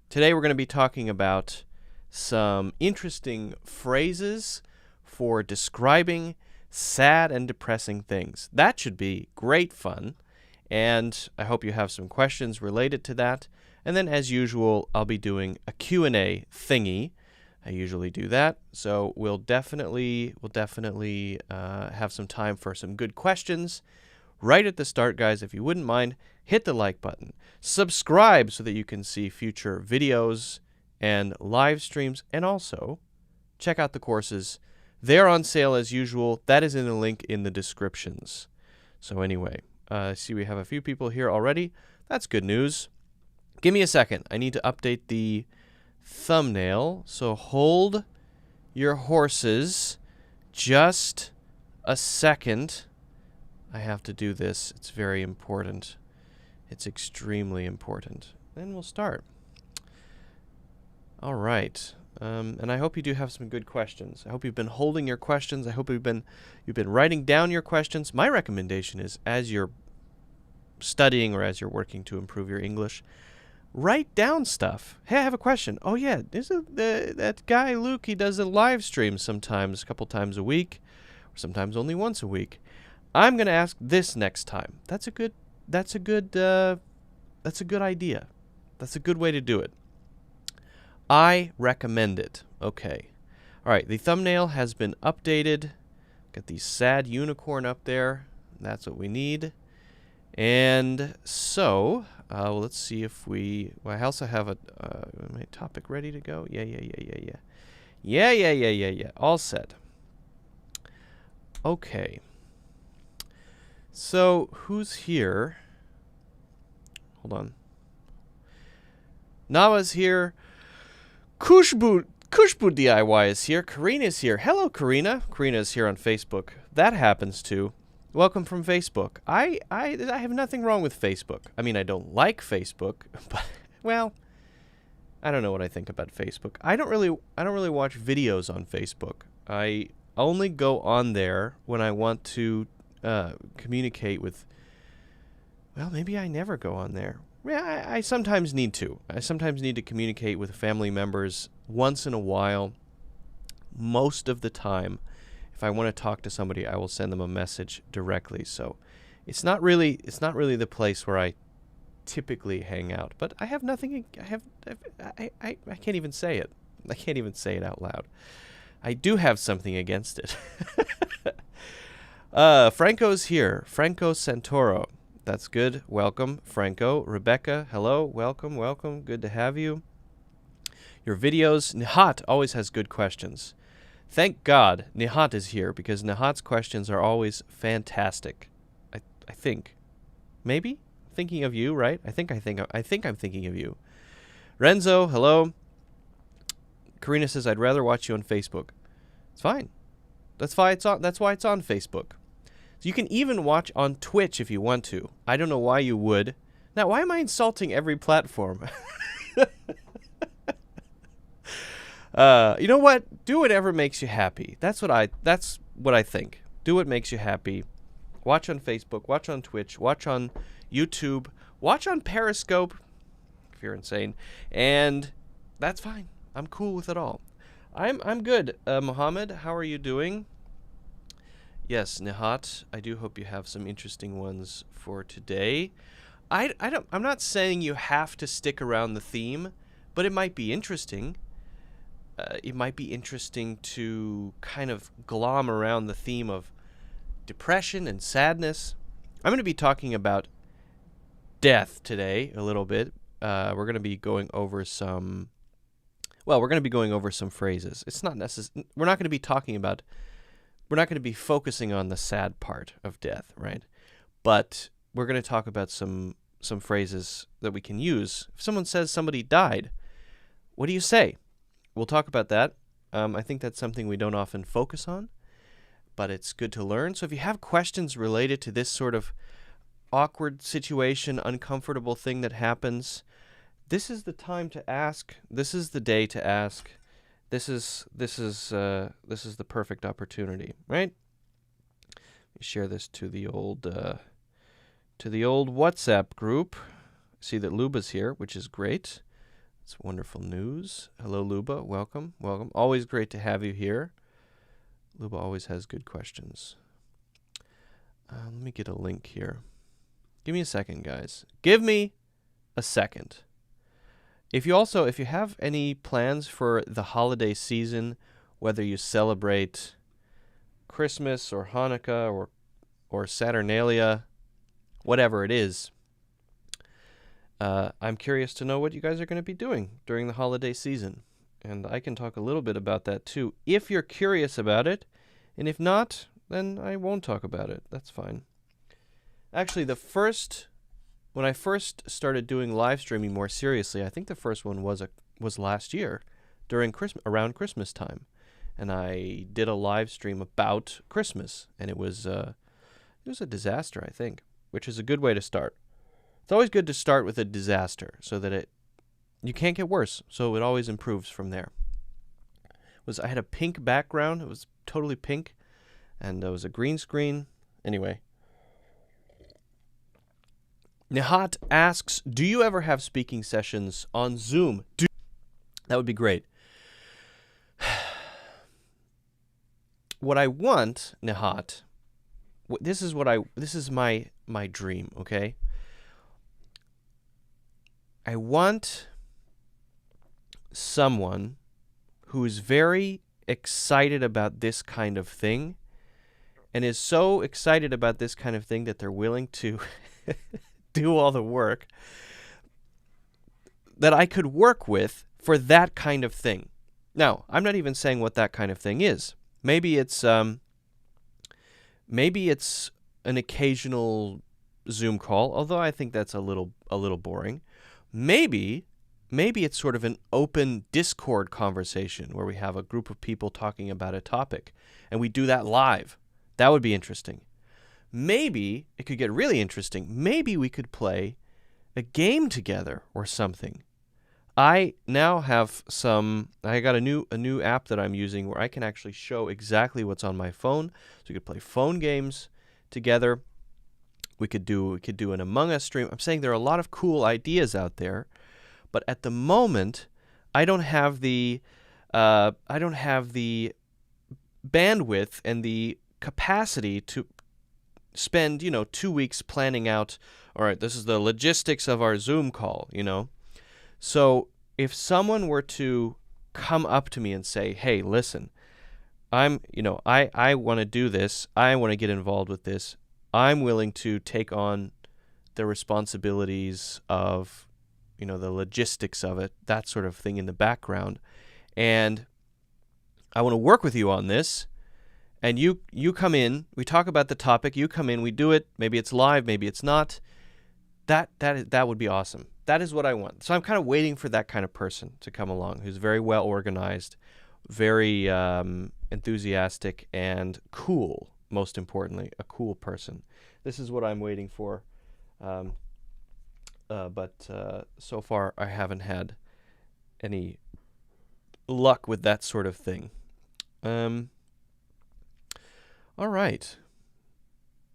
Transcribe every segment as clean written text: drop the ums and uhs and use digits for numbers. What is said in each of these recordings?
Today we're going to be talking about some interesting phrases for describing sad and depressing things. That should be great fun, and I hope you have some questions related to that. And then, as usual, I'll be doing a Q&A thingy. I usually do that, so we'll definitely have some time for some good questions. Right at the start, guys, if you wouldn't mind, hit the like button. Subscribe so that you can see future videos and live streams. And also, check out the courses. They're on sale as usual. That is in the link in the descriptions. So anyway, I see we have a few people here already. That's good news. Give me a second. I need to update the thumbnail. So hold your horses just a second. I have to do this. It's very important. It's extremely important. Then we'll start. All right. And I hope you do have some good questions. I hope you've been holding your questions. I hope you've been writing down your questions. My recommendation is, as you're studying or as you're working to improve your English, write down stuff. Hey, I have a question. Oh yeah, that guy Luke. He does a live stream sometimes, a couple times a week, or sometimes only once a week. I'm going to ask this next time. That's a good idea. That's a good way to do it. I recommend it. Okay. All right, the thumbnail has been updated. Got the sad unicorn up there. That's what we need. And so, let's see if I also have my topic ready to go. Yeah. All set. Okay. So, who's here? Hold on. Nawa's here. Kushbu DIY is here. Karina's here. Hello, Karina. Karina's here on Facebook. That happens too. Welcome from Facebook. I have nothing wrong with Facebook. I mean, I don't like Facebook, but well, I don't know what I think about Facebook. I don't really watch videos on Facebook. I only go on there when I want to communicate with, well, maybe I never go on there. Yeah, I sometimes need to. I sometimes need to communicate with family members once in a while. Most of the time, if I want to talk to somebody, I will send them a message directly. So it's not really the place where I typically hang out. But I have nothing. I can't even say it. I can't even say it out loud. I do have something against it. Franco's here. Franco Santoro. That's good. Welcome, Franco. Rebecca, hello. Welcome. Good to have you. Your videos. Nihat always has good questions. Thank God Nihat is here, because Nihat's questions are always fantastic. I think. Maybe? Thinking of you, right? I think I'm thinking of you. Renzo, hello. Karina says, I'd rather watch you on Facebook. It's fine. That's why it's on Facebook. So you can even watch on Twitch if you want to. I don't know why you would. Now, why am I insulting every platform? You know what? Do whatever makes you happy. That's what I think. Do what makes you happy. Watch on Facebook. Watch on Twitch. Watch on YouTube. Watch on Periscope if you're insane. And that's fine. I'm cool with it all. I'm good. Mohammed, how are you doing? Yes, Nihat, I do hope you have some interesting ones for today. I'm not saying you have to stick around the theme, but it might be interesting. It might be interesting to kind of glom around the theme of depression and sadness. I'm going to be talking about death today a little bit. We're going to be going over some phrases. It's not necessary. We're not going to be focusing on the sad part of death, right? But we're going to talk about some phrases that we can use. If someone says somebody died, what do you say? We'll talk about that. I think that's something we don't often focus on, but it's good to learn. So if you have questions related to this sort of awkward situation, uncomfortable thing that happens, this is the time to ask. This is the day to ask. This is the perfect opportunity, right? Let me share this to the old WhatsApp group. See that Luba's here, which is great. That's wonderful news. Hello, Luba. Welcome. Welcome. Always great to have you here. Luba always has good questions. Let me get a link here. Give me a second, guys. Give me a second. If you have any plans for the holiday season, whether you celebrate Christmas or Hanukkah or Saturnalia, whatever it is, I'm curious to know what you guys are going to be doing during the holiday season. And I can talk a little bit about that too, if you're curious about it. And if not, then I won't talk about it. That's fine. Actually, when I first started doing live streaming more seriously, I think the first one was last year, around Christmas time, and I did a live stream about Christmas, and it was a disaster, I think, which is a good way to start. It's always good to start with a disaster so that you can't get worse, so it always improves from there. I had a pink background. It was totally pink, and there was a green screen. Anyway. Nihat asks, do you ever have speaking sessions on Zoom? That would be great. What I want, Nihat, this is my dream, okay? I want someone who is very excited about this kind of thing and is so excited about this kind of thing that they're willing to do all the work that I could work with for that kind of thing. Now, I'm not even saying what that kind of thing is. Maybe it's an occasional Zoom call, although I think that's a little boring. Maybe it's sort of an open Discord conversation where we have a group of people talking about a topic and we do that live. That would be interesting. Maybe it could get really interesting. Maybe we could play a game together or something. I now have I got a new app that I'm using where I can actually show exactly what's on my phone. So we could play phone games together. We could do an Among Us stream. I'm saying there are a lot of cool ideas out there, but at the moment, I don't have the bandwidth and the capacity to spend 2 weeks planning out. All right, this is the logistics of our Zoom call. So if someone were to come up to me and say, "Hey, listen, I want to do this. I want to get involved with this. I'm willing to take on the responsibilities of, the logistics of it, that sort of thing in the background. And I want to work with you on this. And you come in, we talk about the topic, you come in, we do it. Maybe it's live, maybe it's not. That would be awesome. That is what I want. So I'm kind of waiting for that kind of person to come along who's very well organized, very enthusiastic, and cool. Most importantly, a cool person. This is what I'm waiting for. But so far, I haven't had any luck with that sort of thing. All right.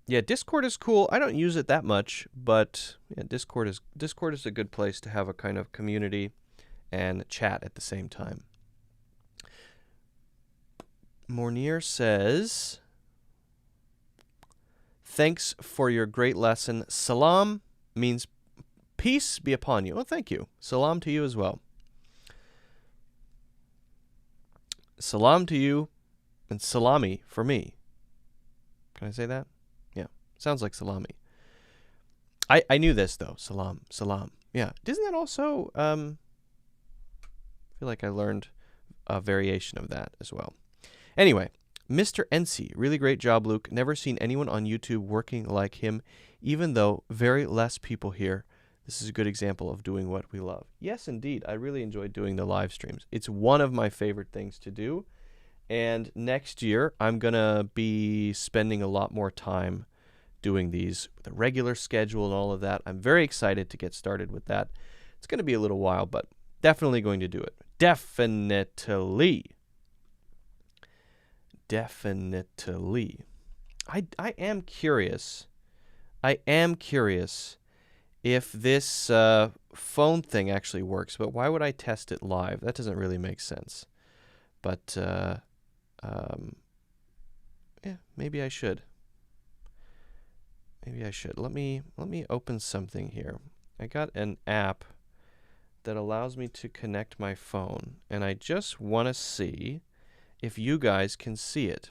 Yeah, Discord is cool. I don't use it that much, but yeah, Discord is a good place to have a kind of community and chat at the same time. Mornier says, thanks for your great lesson. Salam means peace be upon you. Oh, thank you. Salam to you as well. Salam to you and salami for me. Can I say that? Yeah. Sounds like salami. I knew this, though. Salam. Yeah. Isn't that also, I feel like I learned a variation of that as well. Anyway, Mr. NC, really great job, Luke. Never seen anyone on YouTube working like him, even though very less people here. This is a good example of doing what we love. Yes, indeed. I really enjoy doing the live streams. It's one of my favorite things to do. And next year, I'm going to be spending a lot more time doing these with a regular schedule and all of that. I'm very excited to get started with that. It's going to be a little while, but definitely going to do it. Definitely. I am curious if this phone thing actually works, but why would I test it live? That doesn't really make sense. But yeah, maybe I should. Maybe I should. Let me open something here. I got an app that allows me to connect my phone, and I just want to see if you guys can see it.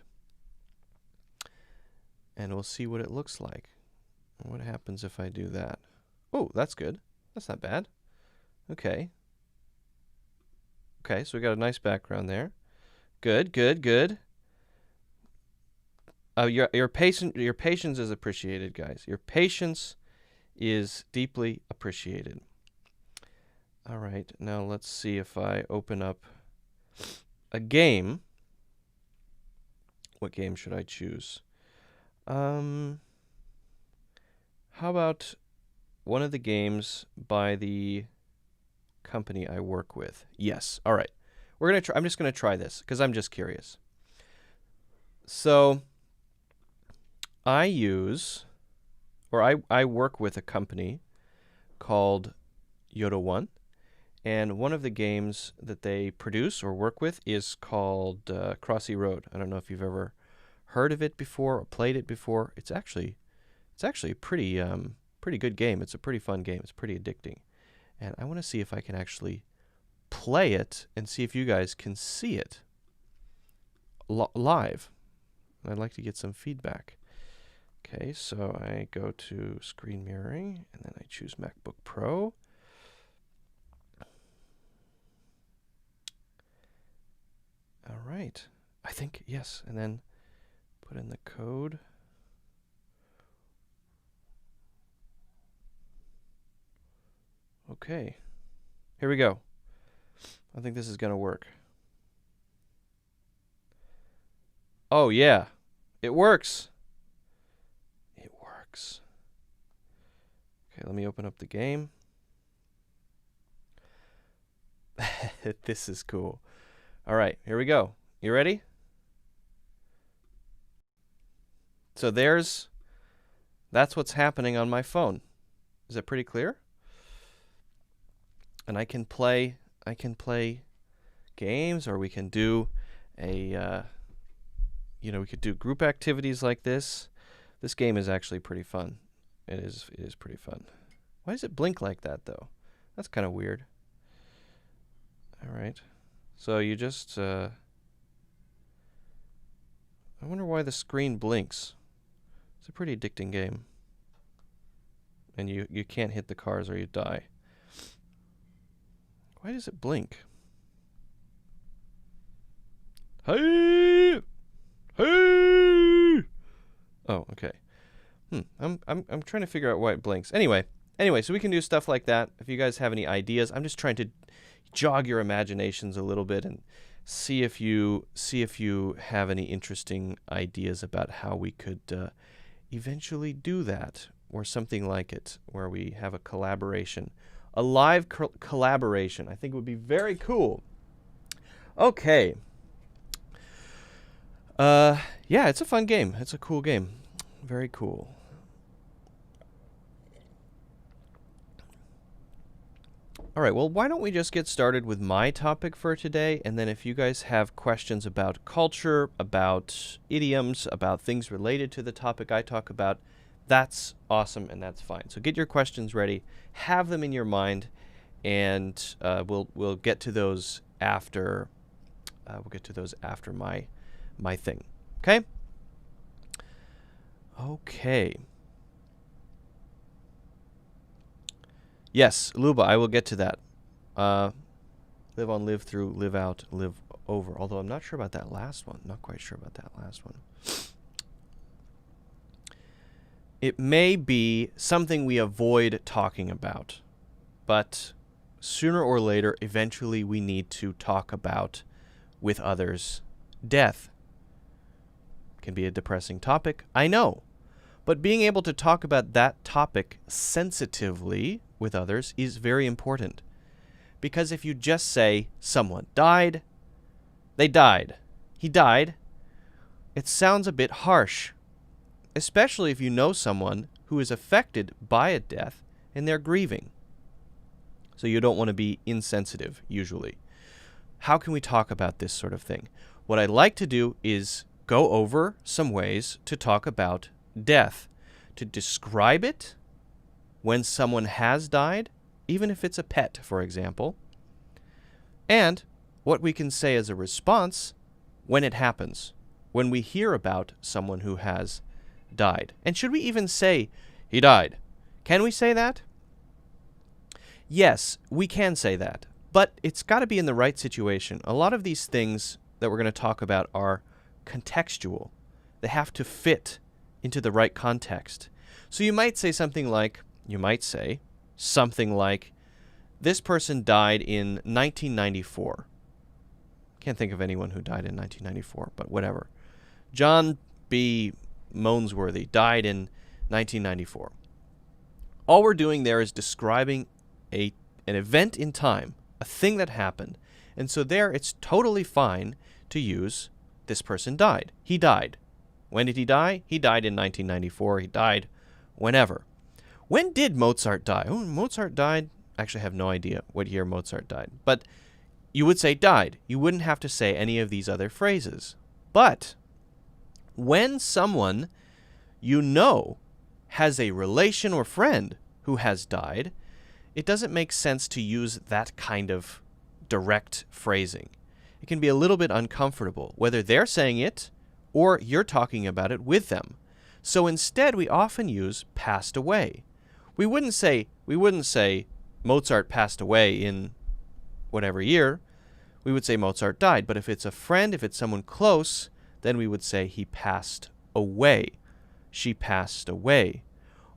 And we'll see what it looks like. What happens if I do that? Oh, that's good. That's not bad. Okay. Okay, so we got a nice background there. Good, good, good. Your patience is appreciated, guys. Your patience is deeply appreciated. All right, now let's see if I open up a game. What game should I choose? How about one of the games by the company I work with? Yes. All right. We're gonna try. I'm just gonna try this because I'm just curious. So I work with a company called Yoda One, and one of the games that they produce or work with is called Crossy Road. I don't know if you've ever heard of it before or played it before. It's actually a pretty good game. It's a pretty fun game. It's pretty addicting, and I want to see if I can actually play it and see if you guys can see it live. I'd like to get some feedback. Okay, so I go to screen mirroring, and then I choose MacBook Pro. All right. I think, yes, and then put in the code. Okay. Here we go. I think this is going to work. Oh, yeah. It works. It works. Okay, let me open up the game. This is cool. All right, here we go. You ready? So that's what's happening on my phone. Is it pretty clear? And I can play games, or we can do we could do group activities like this. This game is actually pretty fun. It is pretty fun. Why does it blink like that, though? That's kind of weird. All right. So you just, I wonder why the screen blinks. It's a pretty addicting game. And you can't hit the cars or you die. Why does it blink? Hey! Hey! Oh, okay. I'm trying to figure out why it blinks. Anyway, so we can do stuff like that. If you guys have any ideas, I'm just trying to jog your imaginations a little bit and see if you have any interesting ideas about how we could eventually do that, or something like it, where we have a collaboration, a live collaboration. I think it would be very cool. Okay. Yeah, it's a fun game. It's a cool game. Very cool. All right, well, why don't we just get started with my topic for today, and then if you guys have questions about culture, about idioms, about things related to the topic I talk about, that's awesome and that's fine. So get your questions ready, have them in your mind, and we'll get to those after my thing. Okay? Okay. Yes, Luba, I will get to that. Live on, live through, live out, live over. Although I'm not sure about that last one. Not quite sure about that last one. It may be something we avoid talking about, but sooner or later, eventually we need to talk about with others death. Can be a depressing topic, I know. But being able to talk about that topic sensitively with others is very important. Because if you just say, someone died, they died, he died, it sounds a bit harsh. Especially if you know someone who is affected by a death and they're grieving. So you don't want to be insensitive, usually. How can we talk about this sort of thing? What I'd like to do is go over some ways to talk about death, to describe it when someone has died, even if it's a pet, for example, and what we can say as a response when it happens, when we hear about someone who has died. And should we even say, he died? Can we say that? Yes, we can say that, but it's got to be in the right situation. A lot of these things that we're going to talk about are contextual. They have to fit into the right context. So you might say something like, this person died in 1994. Can't think of anyone who died in 1994, but whatever. John B. Monesworthy died in 1994. All we're doing there is describing an event in time, a thing that happened. And so there it's totally fine to use this person died. He died. When did he die? He died in 1994. He died whenever. When did Mozart die? Oh, Mozart died. Actually, I have no idea what year Mozart died. But you would say died. You wouldn't have to say any of these other phrases. But when someone you know has a relation or friend who has died, it doesn't make sense to use that kind of direct phrasing. It can be a little bit uncomfortable, whether they're saying it or you're talking about it with them. So instead, we often use passed away. We wouldn't say Mozart passed away in whatever year. We would say Mozart died. But if it's a friend, if it's someone close, then we would say he passed away. She passed away.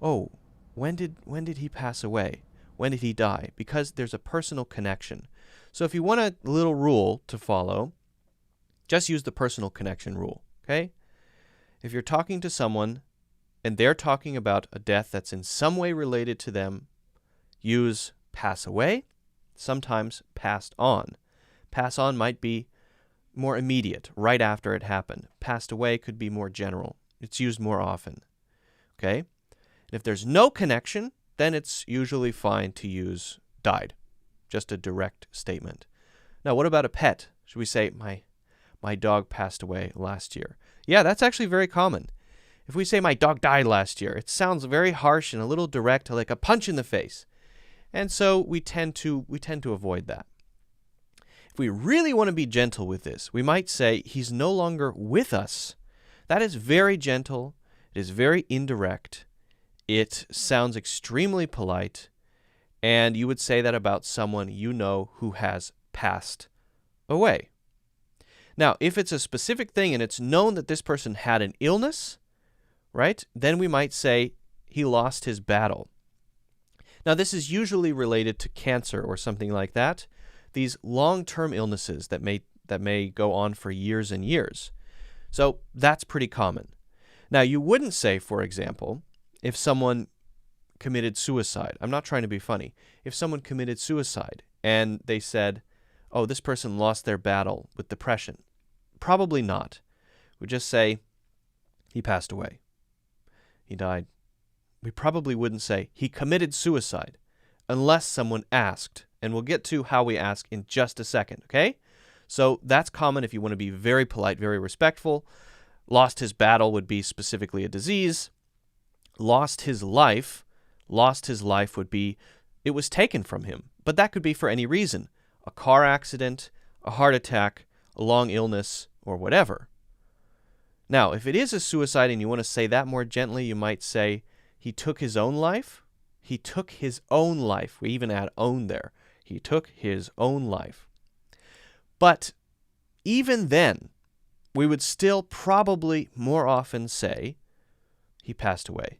Oh, when did he pass away? When did he die? Because there's a personal connection. So if you want a little rule to follow, just use the personal connection rule, okay? If you're talking to someone and they're talking about a death that's in some way related to them, use pass away, sometimes passed on. Pass on might be more immediate, right after it happened. Passed away could be more general. It's used more often, okay? And if there's no connection, then it's usually fine to use died, just a direct statement. Now, what about a pet? Should we say, my dog passed away last year? Yeah, that's actually very common. If we say my dog died last year, it sounds very harsh and a little direct, like a punch in the face. And so we tend to avoid that. If we really want to be gentle with this, we might say he's no longer with us. That is very gentle. It is very indirect. It sounds extremely polite, and you would say that about someone you know who has passed away. Now, if it's a specific thing and it's known that this person had an illness, right, then we might say he lost his battle. Now, this is usually related to cancer or something like that, these long-term illnesses that may go on for years and years. So that's pretty common. Now, you wouldn't say, for example, if someone committed suicide, I'm not trying to be funny, if someone committed suicide and they said, oh, this person lost their battle with depression, probably not. We just say, he passed away. He died. We probably wouldn't say, he committed suicide, unless someone asked, and we'll get to how we ask in just a second, okay? So that's common if you want to be very polite, very respectful. Lost his battle would be specifically a disease. Lost his life would be, it was taken from him. But that could be for any reason. A car accident, a heart attack, a long illness, or whatever. Now, if it is a suicide and you want to say that more gently, you might say, he took his own life. He took his own life. We even add own there. He took his own life. But even then, we would still probably more often say, he passed away.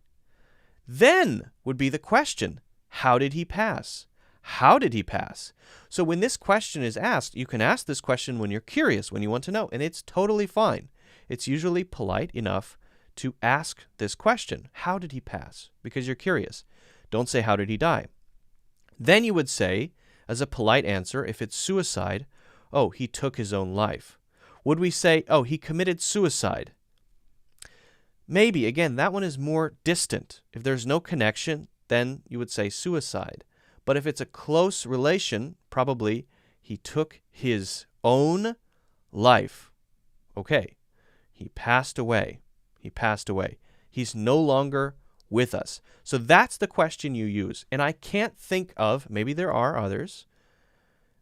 Then would be the question, how did he pass? How did he pass? So when this question is asked, you can ask this question when you're curious, when you want to know, and it's totally fine. It's usually polite enough to ask this question, how did he pass? Because you're curious. Don't say, how did he die? Then you would say, as a polite answer, if it's suicide, oh, he took his own life. Would we say, oh, he committed suicide? Maybe. Again, that one is more distant. If there's no connection, then you would say suicide. But if it's a close relation, probably he took his own life. Okay, he passed away. He passed away. He's no longer with us. So that's the question you use. And I can't think of, maybe there are others,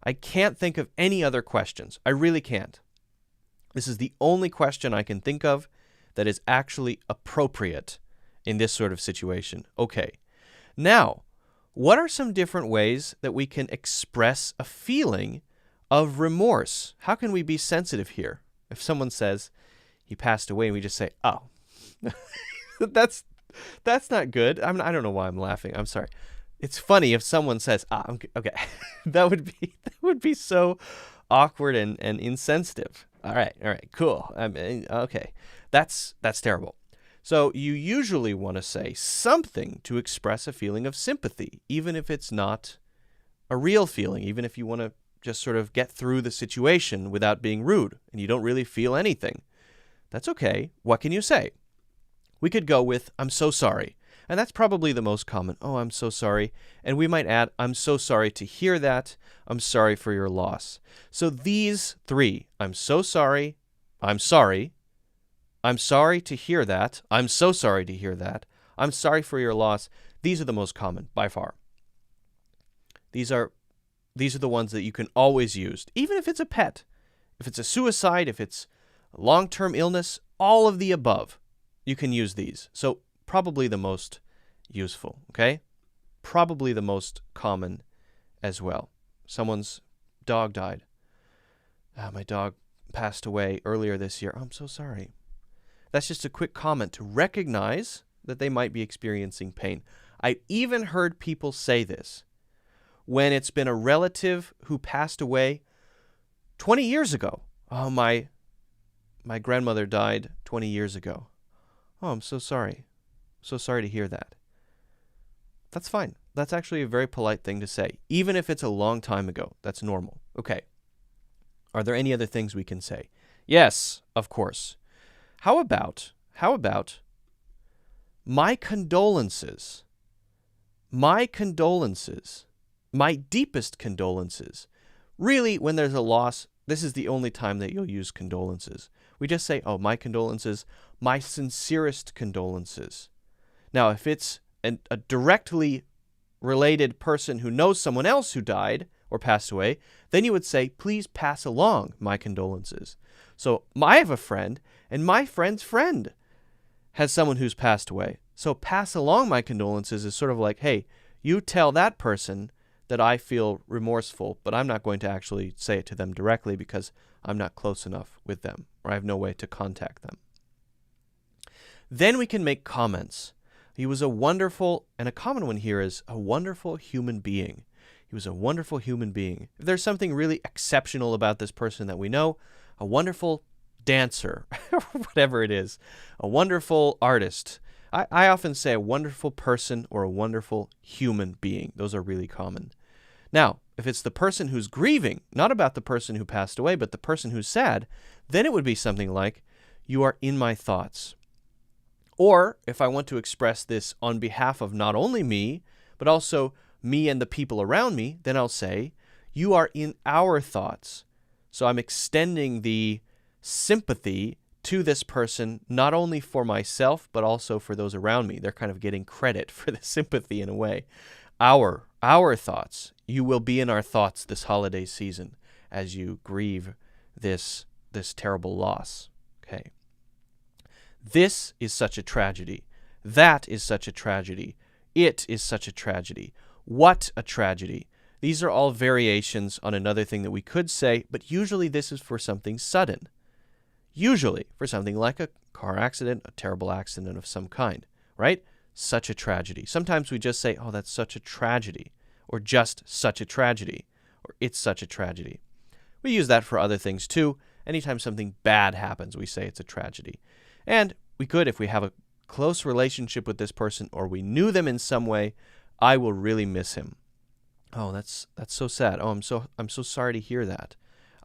I can't think of any other questions. I really can't. This is the only question I can think of that is actually appropriate in this sort of situation. Okay. Now, what are some different ways that we can express a feeling of remorse? How can we be sensitive here? If someone says he passed away and we just say, oh, that's not good. I don't know why I'm laughing. I'm sorry. It's funny if someone says, okay. that would be so awkward and insensitive. All right, cool. I mean, okay. That's terrible. So you usually want to say something to express a feeling of sympathy, even if it's not a real feeling, even if you want to just sort of get through the situation without being rude and you don't really feel anything. That's okay. What can you say? We could go with, I'm so sorry. And that's probably the most common. Oh, I'm so sorry. And we might add, I'm so sorry to hear that. I'm sorry for your loss. So these three, I'm so sorry, I'm sorry to hear that, I'm so sorry to hear that, I'm sorry for your loss, these are the most common by far. These are the ones that you can always use, even if it's a pet, if it's a suicide, if it's a long-term illness, all of the above, you can use these. So probably the most useful, okay? Probably the most common as well. Someone's dog died. My dog passed away earlier this year. I'm so sorry. That's just a quick comment to recognize that they might be experiencing pain. I've even heard people say this when it's been a relative who passed away 20 years ago. Oh, my grandmother died 20 years ago. Oh, I'm so sorry. So sorry to hear that. That's fine. That's actually a very polite thing to say. Even if it's a long time ago, that's normal. Okay. Are there any other things we can say? Yes, of course. How about my condolences? My condolences. My deepest condolences. Really, when there's a loss, this is the only time that you'll use condolences. We just say, oh, my condolences, my sincerest condolences. Now, if it's a directly related person who knows someone else who died or passed away, then you would say, please pass along my condolences. So I have a friend, and my friend's friend has someone who's passed away. So pass along my condolences is sort of like, hey, you tell that person that I feel remorseful, but I'm not going to actually say it to them directly because I'm not close enough with them, or I have no way to contact them. Then we can make comments. He was a wonderful, and a common one here is a wonderful human being. He was a wonderful human being. If there's something really exceptional about this person that we know, a wonderful dancer, whatever it is, a wonderful artist. I often say a wonderful person or a wonderful human being. Those are really common. Now, if it's the person who's grieving, not about the person who passed away, but the person who's sad, then it would be something like, you are in my thoughts. Or if I want to express this on behalf of not only me, but also me and the people around me, then I'll say, you are in our thoughts. So I'm extending the sympathy to this person, not only for myself, but also for those around me. They're kind of getting credit for the sympathy in a way. Our thoughts. You will be in our thoughts this holiday season as you grieve this terrible loss. Okay. This is such a tragedy. That is such a tragedy. It is such a tragedy. What a tragedy. These are all variations on another thing that we could say, but usually this is for something sudden. Usually for something like a car accident, a terrible accident of some kind, right? Such a tragedy. Sometimes we just say, oh, that's such a tragedy, or just such a tragedy, or it's such a tragedy. We use that for other things too. Anytime something bad happens, we say it's a tragedy. And we could, if we have a close relationship with this person or we knew them in some way, I will really miss him. Oh, that's so sad. Oh, I'm so sorry to hear that.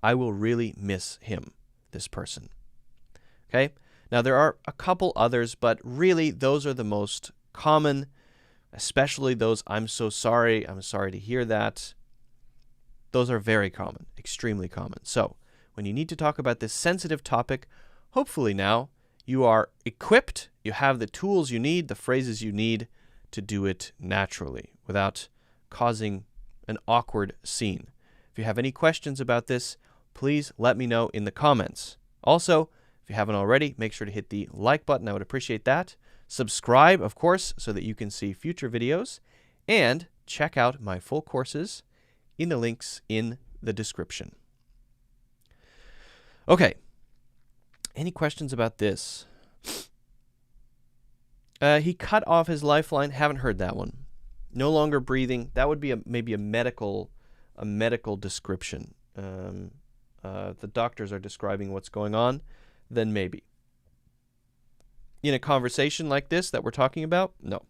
I will really miss him, this person. Okay? Now there are a couple others, but really those are the most common especially those "I'm so sorry to hear that." Those are very common, extremely common. So when you need to talk about this sensitive topic, hopefully now you are equipped, you have the tools you need, the phrases you need to do it naturally without causing an awkward scene. If you have any questions about this, please let me know in the comments. Also, if you haven't already, make sure to hit the like button. I would appreciate that. Subscribe, of course, so that you can see future videos. And check out my full courses in the links in the description. Okay. Any questions about this? He cut off his lifeline. Haven't heard that one. No longer breathing. That would be maybe a medical description. The doctors are describing what's going on. Then maybe. In a conversation like this that we're talking about, no.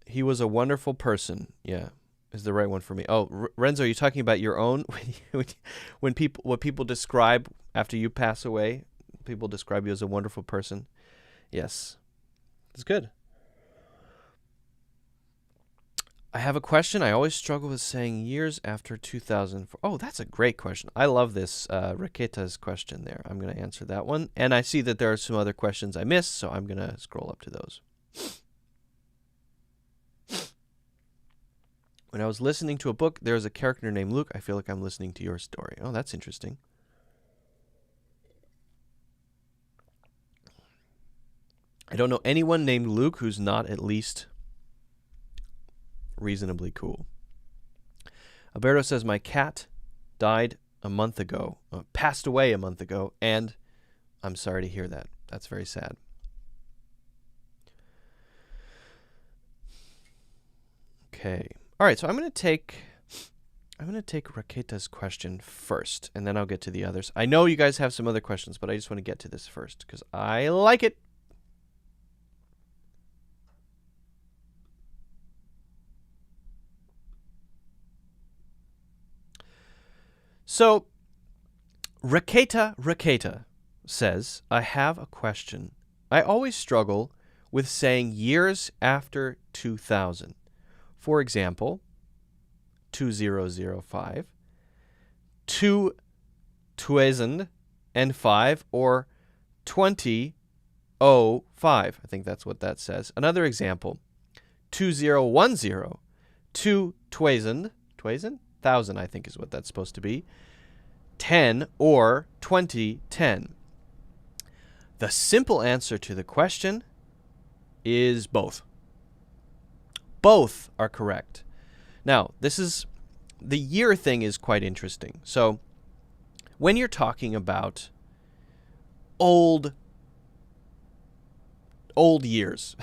He was a wonderful person. Yeah, is the right one for me. Oh, Renzo, are you talking about your own? What people describe after you pass away, people describe you as a wonderful person. Yes, it's good. I have a question. I always struggle with saying years after 2004. Oh, that's a great question. I love this Raqueta's question there. I'm going to answer that one. And I see that there are some other questions I missed, so I'm going to scroll up to those. When I was listening to a book, there was a character named Luke. I feel like I'm listening to your story. Oh, that's interesting. I don't know anyone named Luke who's not at least reasonably cool. Alberto says, my cat died a month ago, passed away a month ago, and I'm sorry to hear that. That's very sad. Okay. All right, so I'm going to take Raqueta's question first, and then I'll get to the others. I know you guys have some other questions, but I just want to get to this first because I like it. So, Raqueta says, I have a question. I always struggle with saying years after 2000. For example, 2005, 2005, or 2005. I think that's what that says. Another example, 2010, 2000, 1000, I think is what that's supposed to be, 10 or 2010. The simple answer to the question is both. Both are correct. Now, the year thing is quite interesting. So, when you're talking about old years,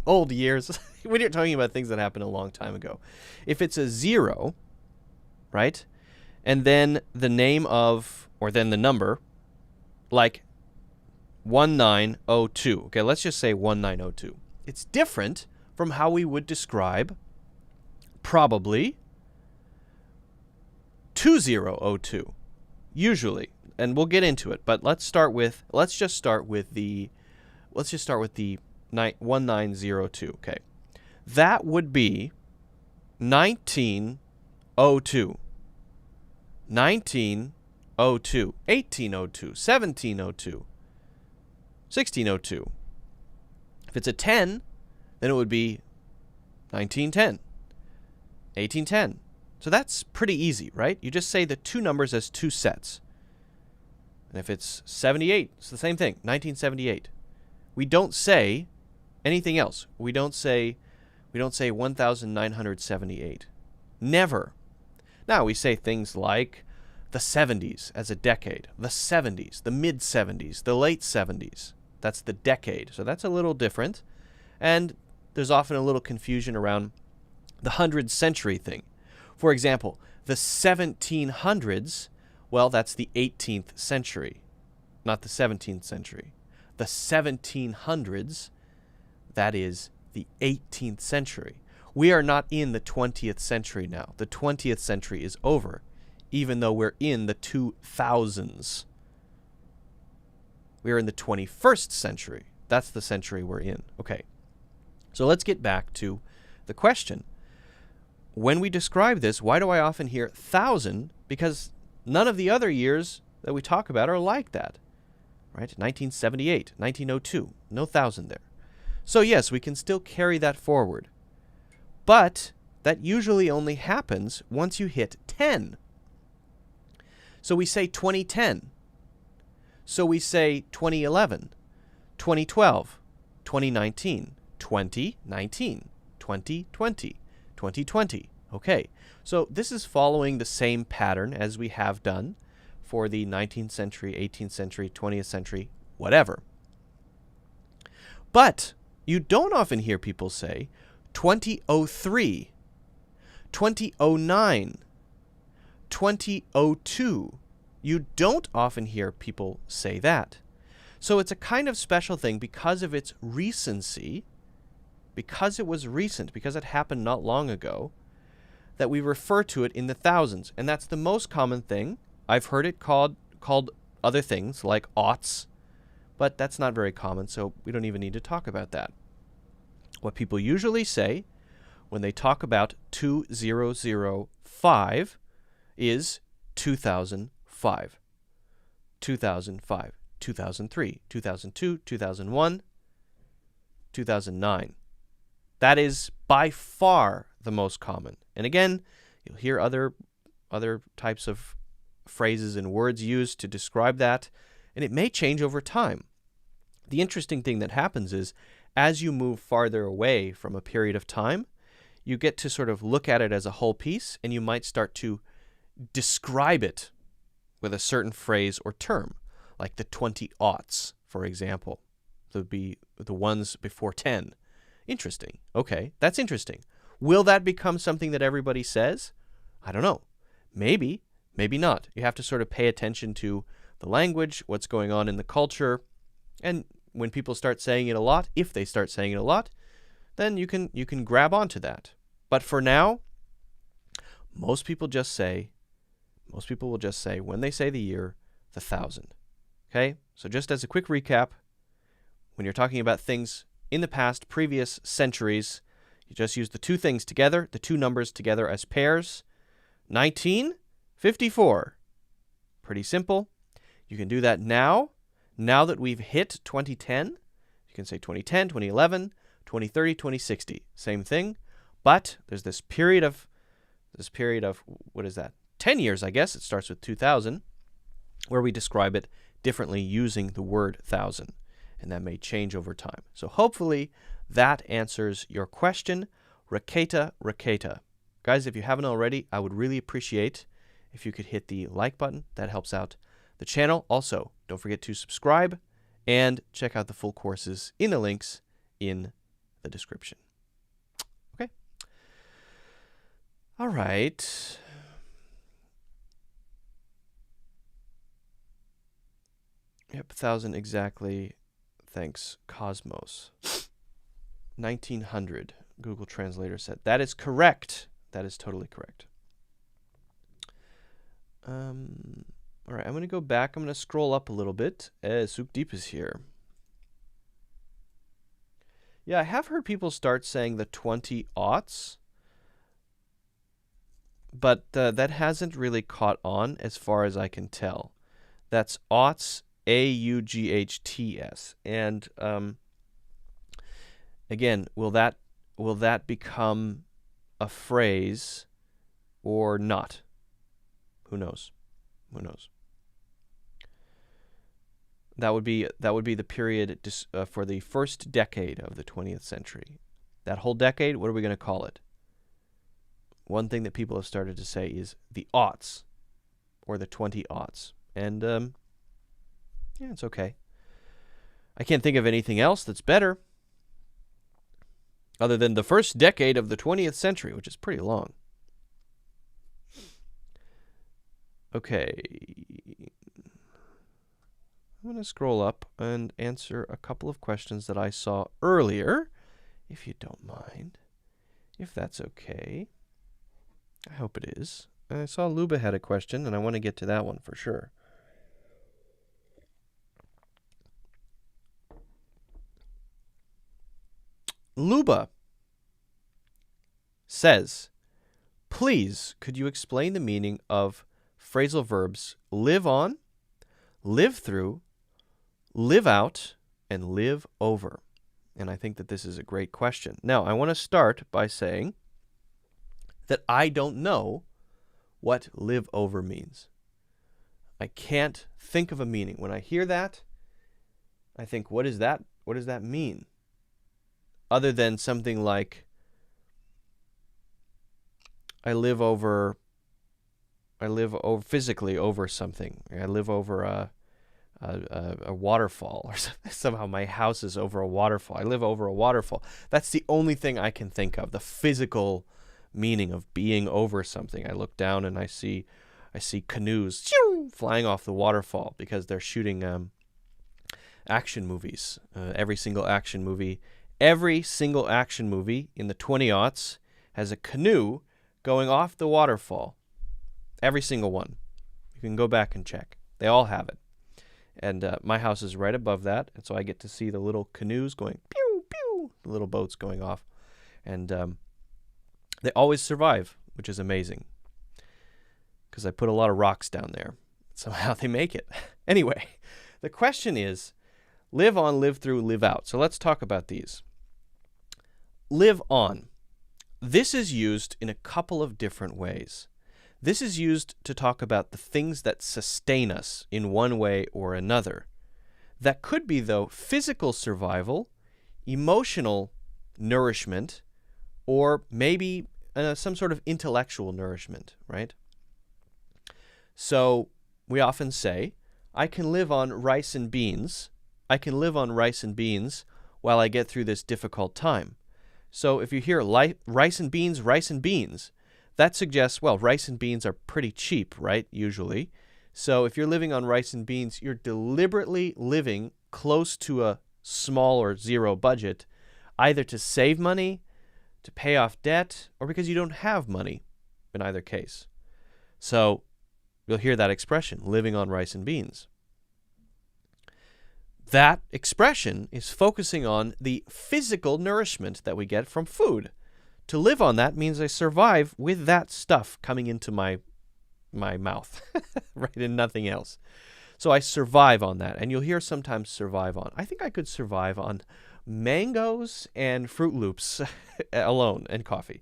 old years, when you're talking about things that happened a long time ago, if it's a 0, right, and then the name of, or then the number, like 1902. Okay, let's just say 1902. It's different from how we would describe probably 2002 usually, and we'll get into it, but let's just start with the 1902. Okay, that would be 1902, 1902, 1802, 1702, 1602. If it's a 10, then it would be 1910, 1810. So that's pretty easy, right? You just say the two numbers as two sets. And if it's 78, it's the same thing, 1978. We don't say anything else. We don't say 1978. Never. Now we say things like the 70s as a decade, the 70s, the mid-70s, the late 70s. That's the decade. So that's a little different. And there's often a little confusion around the 100th century thing. For example, the 1700s, well, that's the 18th century, not the 17th century. The 1700s, that is the 18th century. We are not in the 20th century now. The 20th century is over, even though we're in the 2000s. We are in the 21st century. That's the century we're in. Okay. So let's get back to the question. When we describe this, why do I often hear 1,000? Because none of the other years that we talk about are like that, right? 1978, 1902, no 1,000 there. So yes, we can still carry that forward. But that usually only happens once you hit 10. So we say 2010. So we say 2011, 2012, 2019, 2019, 2020, 2020. Okay, so this is following the same pattern as we have done for the 19th century, 18th century, 20th century, whatever. But you don't often hear people say 2003, 2009, 2002. You don't often hear people say that. So it's a kind of special thing because of its recency, because it was recent, because it happened not long ago, that we refer to it in the thousands. And that's the most common thing. I've heard it called other things like aughts, but that's not very common, so we don't even need to talk about that. What people usually say when they talk about 2005 is 2005, 2005, 2003, 2002, 2001, 2009. That is by far the most common. And again, you'll hear other types of phrases and words used to describe that, and it may change over time. The interesting thing that happens is as you move farther away from a period of time, you get to sort of look at it as a whole piece, and you might start to describe it with a certain phrase or term, like the 20-aughts, for example. That would be the ones before 10. Interesting. Okay, that's interesting. Will that become something that everybody says? I don't know. Maybe, maybe not. You have to sort of pay attention to the language, what's going on in the culture, and when people start saying it a lot, if they start saying it a lot, then you can grab onto that. But for now, most people will just say when they say the year, the 1,000. Okay? So just as a quick recap, when you're talking about things in the past, previous centuries, you just use the two things together, the two numbers together as pairs. 1954. Pretty simple. You can do that now. Now that we've hit 2010, you can say 2010, 2011, 2030, 2060. Same thing. But there's this period of, what is that? 10 years, I guess. It starts with 2000, where we describe it differently using the word 1,000. And that may change over time. So hopefully that answers your question. Raketa. Guys, if you haven't already, I would really appreciate if you could hit the like button. That helps out the channel. Also, don't forget to subscribe and check out the full courses in the links in the description. Okay. All right. Yep, 1,000 exactly. Thanks, Cosmos. 1900, Google Translator said. That is correct. That is totally correct. All right, I'm going to go back. I'm going to scroll up a little bit. Sukdeep is here. Yeah, I have heard people start saying the 20-aughts, but that hasn't really caught on as far as I can tell. That's aughts, AUGHTS. And again, will that become a phrase or not? Who knows? Who knows? That would be the period for the first decade of the 20th century. That whole decade, what are we going to call it? One thing that people have started to say is the aughts, or the 20-aughts. And yeah, it's okay. I can't think of anything else that's better other than the first decade of the 20th century, which is pretty long. Okay. I'm going to scroll up and answer a couple of questions that I saw earlier, if you don't mind, if that's okay. I hope it is. I saw Luba had a question, and I want to get to that one for sure. Luba says, please, could you explain the meaning of phrasal verbs live on, live through, live out, and live over? And I think that this is a great question. Now, I want to start by saying that I don't know what live over means. I can't think of a meaning. When I hear that, I think, what is that? What does that mean? Other than something like, I live physically over something. I live over a waterfall, or somehow my house is over a waterfall. I live over a waterfall. That's the only thing I can think of, the physical meaning of being over something. I look down and I see canoes flying off the waterfall because they're shooting action movies. Every single action movie in the 20-aughts has a canoe going off the waterfall. Every single one. You can go back and check. They all have it. And my house is right above that, and so I get to see the little canoes going pew, pew, the little boats going off. And they always survive, which is amazing, because I put a lot of rocks down there. Somehow they make it. Anyway, the question is, live on, live through, live out. So let's talk about these. Live on. This is used in a couple of different ways. This is used to talk about the things that sustain us in one way or another. That could be, though, physical survival, emotional nourishment, or maybe some sort of intellectual nourishment, right? So we often say, I can live on rice and beans. I can live on rice and beans while I get through this difficult time. So if you hear rice and beans, that suggests, well, rice and beans are pretty cheap, right, usually. So if you're living on rice and beans, you're deliberately living close to a small or zero budget, either to save money, to pay off debt, or because you don't have money in either case. So you'll hear that expression, living on rice and beans. That expression is focusing on the physical nourishment that we get from food. To live on that means I survive with that stuff coming into my mouth, right, and nothing else. So I survive on that, and you'll hear sometimes survive on. I think I could survive on mangoes and Fruit Loops alone, and coffee.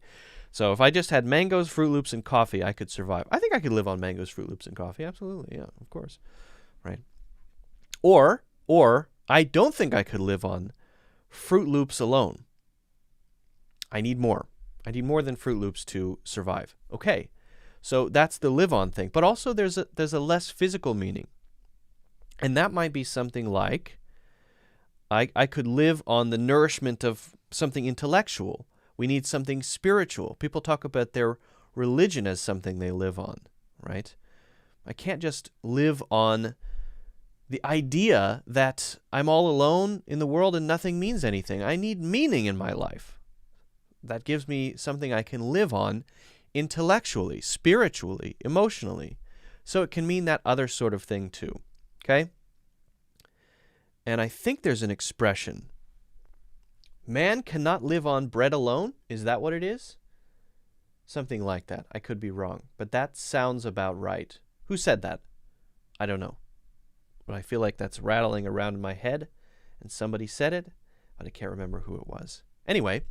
So if I just had mangoes, Fruit Loops, and coffee, I could survive. I think I could live on mangoes, Fruit Loops, and coffee. Absolutely, yeah, of course, right? Or I don't think I could live on Fruit Loops alone. I need more. I need more than Fruit Loops to survive. Okay, so that's the live on thing. But also there's a less physical meaning. And that might be something like, I could live on the nourishment of something intellectual. We need something spiritual. People talk about their religion as something they live on, right? I can't just live on the idea that I'm all alone in the world and nothing means anything. I need meaning in my life. That gives me something I can live on intellectually, spiritually, emotionally. So it can mean that other sort of thing too, okay? And I think there's an expression. Man cannot live on bread alone. Is that what it is? Something like that. I could be wrong, but that sounds about right. Who said that? I don't know. But I feel like that's rattling around in my head, and somebody said it, but I can't remember who it was. Anyway,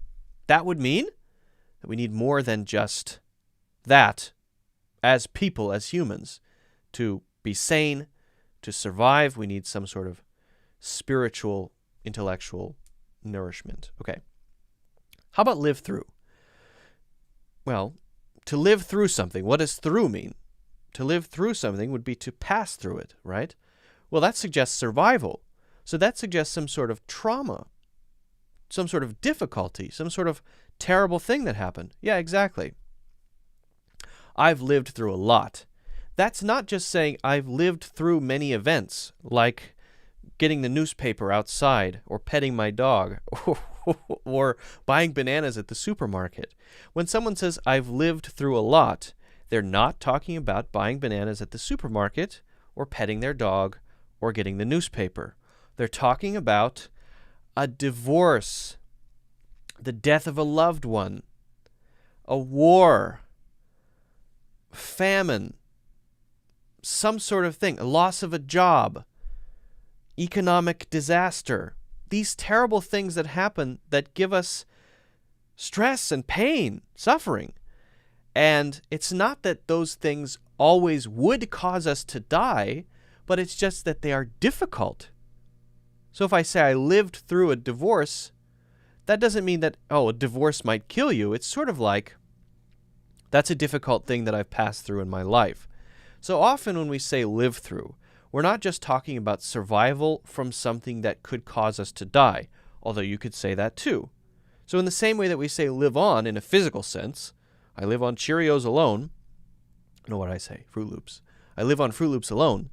that would mean that we need more than just that as people, as humans. To be sane, to survive, we need some sort of spiritual, intellectual nourishment. Okay. How about live through? Well, to live through something, what does through mean? To live through something would be to pass through it, right? Well, that suggests survival. So that suggests some sort of trauma, some sort of difficulty, some sort of terrible thing that happened. Yeah, exactly. I've lived through a lot. That's not just saying I've lived through many events, like getting the newspaper outside, or petting my dog, or buying bananas at the supermarket. When someone says I've lived through a lot, they're not talking about buying bananas at the supermarket, or petting their dog, or getting the newspaper. They're talking about a divorce, the death of a loved one, a war, famine, some sort of thing, a loss of a job, economic disaster, these terrible things that happen that give us stress and pain, suffering. And it's not that those things always would cause us to die, but it's just that they are difficult. So if I say I lived through a divorce, that doesn't mean that, a divorce might kill you. It's sort of like, that's a difficult thing that I've passed through in my life. So often when we say live through, we're not just talking about survival from something that could cause us to die, although you could say that too. So in the same way that we say live on in a physical sense, I live on Cheerios alone. I know what I say, Fruit Loops. I live on Fruit Loops alone.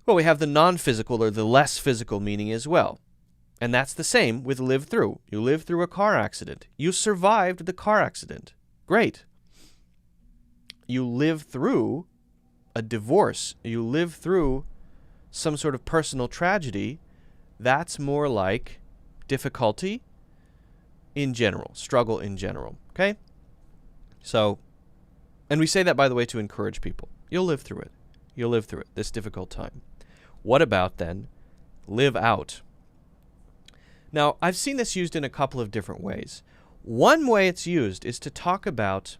Well, we have the non-physical or the less physical meaning as well. And that's the same with live through. You lived through a car accident. You survived the car accident. Great. You live through a divorce. You live through some sort of personal tragedy. That's more like difficulty in general, struggle in general. Okay? So, and we say that, by the way, to encourage people. You'll live through it. You'll live through it, this difficult time. What about then live out? Now, I've seen this used in a couple of different ways. One way it's used is to talk about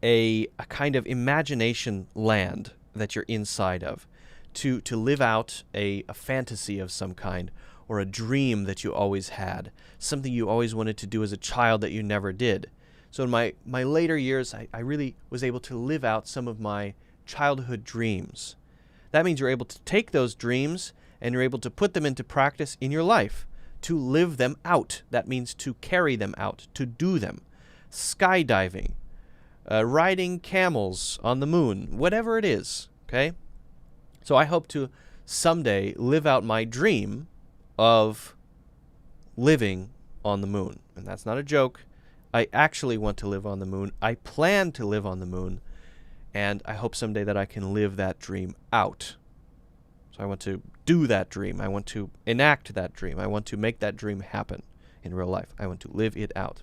a kind of imagination land that you're inside of, to live out a fantasy of some kind, or a dream that you always had, something you always wanted to do as a child that you never did. So in my later years, I really was able to live out some of my childhood dreams. That means you're able to take those dreams and you're able to put them into practice in your life, to live them out. That means to carry them out, to do them. Skydiving, riding camels on the moon, whatever it is, okay? So I hope to someday live out my dream of living on the moon. And that's not a joke. I actually want to live on the moon. I plan to live on the moon. And I hope someday that I can live that dream out. So I want to do that dream. I want to enact that dream. I want to make that dream happen in real life. I want to live it out.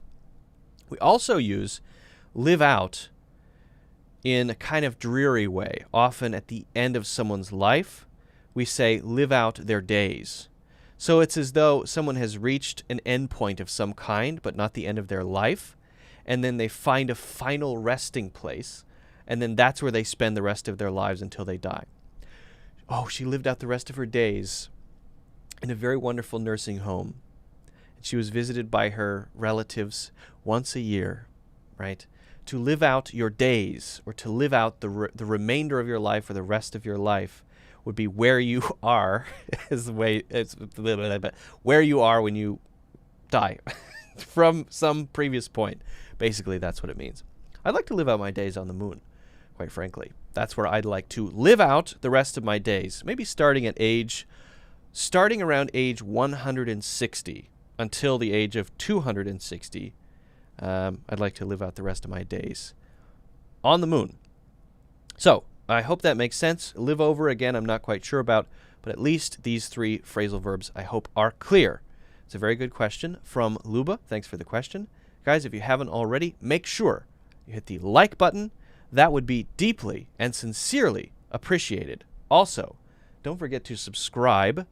We also use live out in a kind of dreary way. Often at the end of someone's life, we say live out their days. So it's as though someone has reached an end point of some kind, but not the end of their life, and then they find a final resting place, and then that's where they spend the rest of their lives until they die. Oh, she lived out the rest of her days in a very wonderful nursing home. She was visited by her relatives once a year, right? To live out your days, or to live out the remainder of your life or the rest of your life, would be where you are, is the way it's where you are when you die from some previous point. Basically, that's what it means. I'd like to live out my days on the moon, quite frankly. That's where I'd like to live out the rest of my days. Maybe starting around age 160 until the age of 260. I'd like to live out the rest of my days on the moon. So, I hope that makes sense. Live over, again, I'm not quite sure about, but at least these three phrasal verbs I hope are clear. It's a very good question from Luba. Thanks for the question. Guys, if you haven't already, make sure you hit the like button. That would be deeply and sincerely appreciated. Also, don't forget to subscribe,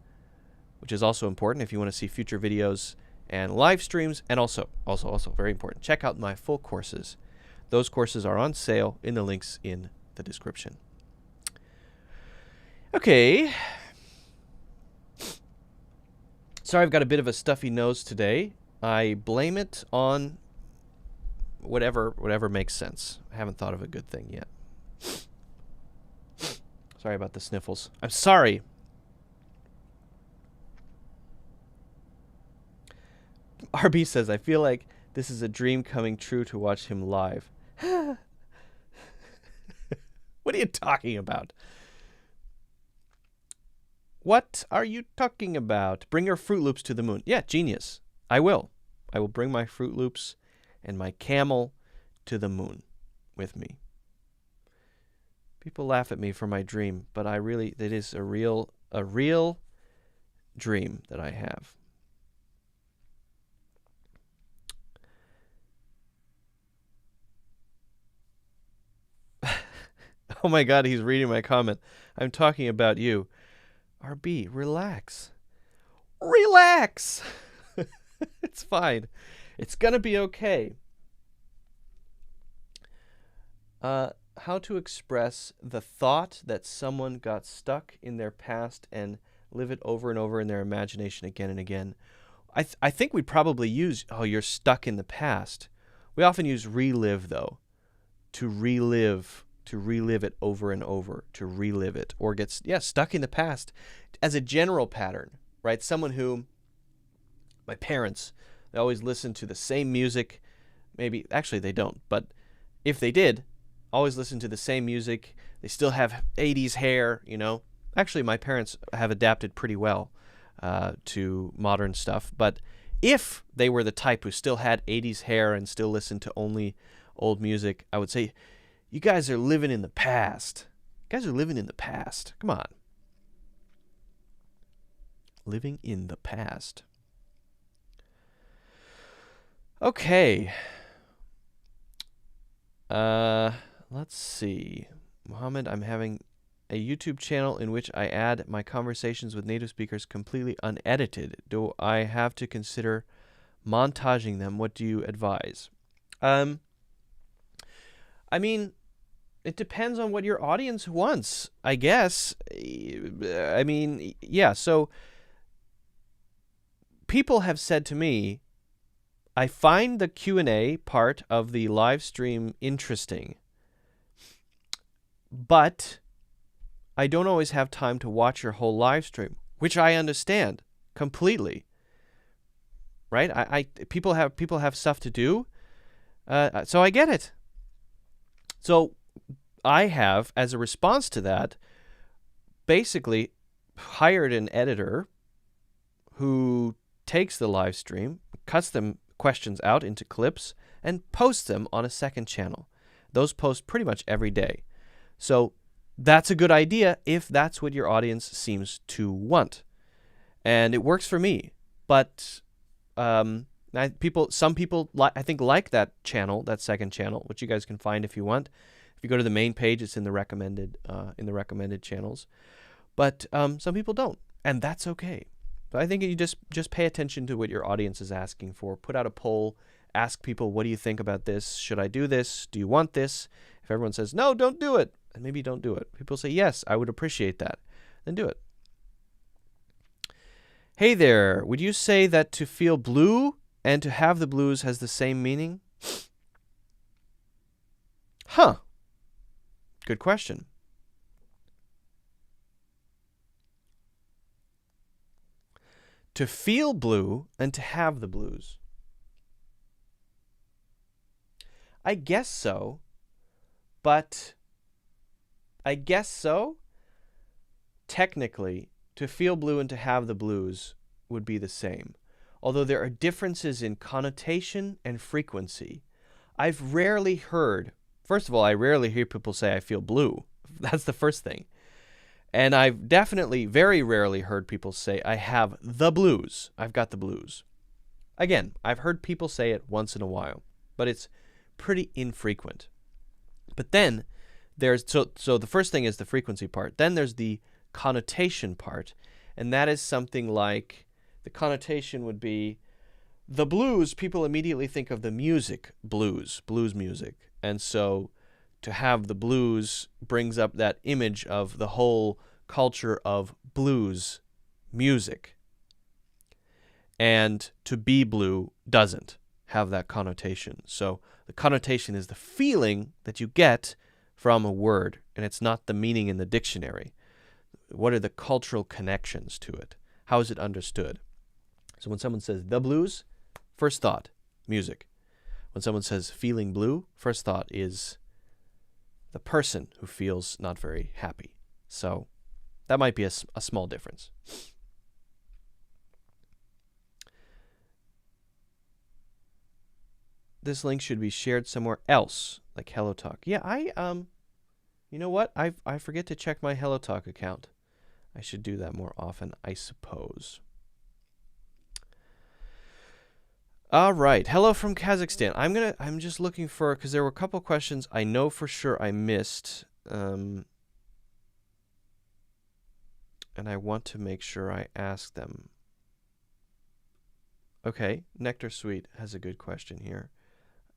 which is also important if you want to see future videos and live streams, and also very important, check out my full courses. Those courses are on sale in the links in the description. Okay. Sorry, I've got a bit of a stuffy nose today. I blame it on whatever makes sense. I haven't thought of a good thing yet. Sorry about the sniffles. I'm sorry. RB says, I feel like this is a dream coming true to watch him live. What are you talking about? What are you talking about? Bring your Fruit Loops to the moon. Yeah, genius. I will. I will bring my Fruit Loops and my camel to the moon with me. People laugh at me for my dream, but it is a real dream that I have. Oh my God, he's reading my comment. I'm talking about you. RB, relax. Relax. It's fine. It's gonna be okay. How to express the thought that someone got stuck in their past and live it over and over in their imagination again and again. I think we probably use, oh, you're stuck in the past. We often use relive, though, to relive it over and over, to relive it, or gets, stuck in the past as a general pattern, right? Someone who, my parents, they always listen to the same music. Maybe, actually they don't, but if they did, always listen to the same music. They still have 80s hair, Actually, my parents have adapted pretty well to modern stuff. But if they were the type who still had 80s hair and still listened to only old music, I would say, you guys are living in the past. You guys are living in the past. Come on. Living in the past. Okay. Let's see. Mohammed, I'm having a YouTube channel in which I add my conversations with native speakers completely unedited. Do I have to consider montaging them? What do you advise? I mean, it depends on what your audience wants, I guess. I mean, yeah, so people have said to me, I find the Q&A part of the live stream interesting, but I don't always have time to watch your whole live stream, which I understand completely. Right? People have stuff to do, so I get it. So I have, as a response to that, basically hired an editor who takes the live stream, cuts them questions out into clips, and posts them on a second channel. Those post pretty much every day. So that's a good idea if that's what your audience seems to want. And it works for me. But some people I think like that channel, that second channel, which you guys can find if you want. If you go to the main page, it's in the recommended channels. But some people don't, and that's okay. So I think you just pay attention to what your audience is asking for. Put out a poll. Ask people, what do you think about this? Should I do this? Do you want this? If everyone says, no, don't do it, and maybe don't do it. People say, yes, I would appreciate that. Then do it. Hey there, would you say that to feel blue and to have the blues has the same meaning? Huh. Good question. To feel blue and to have the blues. I guess so, but technically, to feel blue and to have the blues would be the same, although there are differences in connotation and frequency. I've rarely heard, first of all, I rarely hear people say I feel blue. That's the first thing. And I've definitely very rarely heard people say I have the blues. I've got the blues. Again, I've heard people say it once in a while, but it's pretty infrequent. But then there's, so the first thing is the frequency part. Then there's the connotation part, and that is something like, the connotation would be, the blues, people immediately think of the music, blues music. And so to have the blues brings up that image of the whole culture of blues music. And to be blue doesn't have that connotation. So the connotation is the feeling that you get from a word, and it's not the meaning in the dictionary. What are the cultural connections to it? How is it understood? So when someone says the blues, first thought, music. When someone says feeling blue, first thought is the person who feels not very happy. So that might be a small difference. This link should be shared somewhere else, like HelloTalk. Yeah, you know what? I forget to check my HelloTalk account. I should do that more often, I suppose. All right. Hello from Kazakhstan. I'm just looking for, because there were a couple questions I know for sure I missed. and I want to make sure I ask them. Okay, Nectar Sweet has a good question here.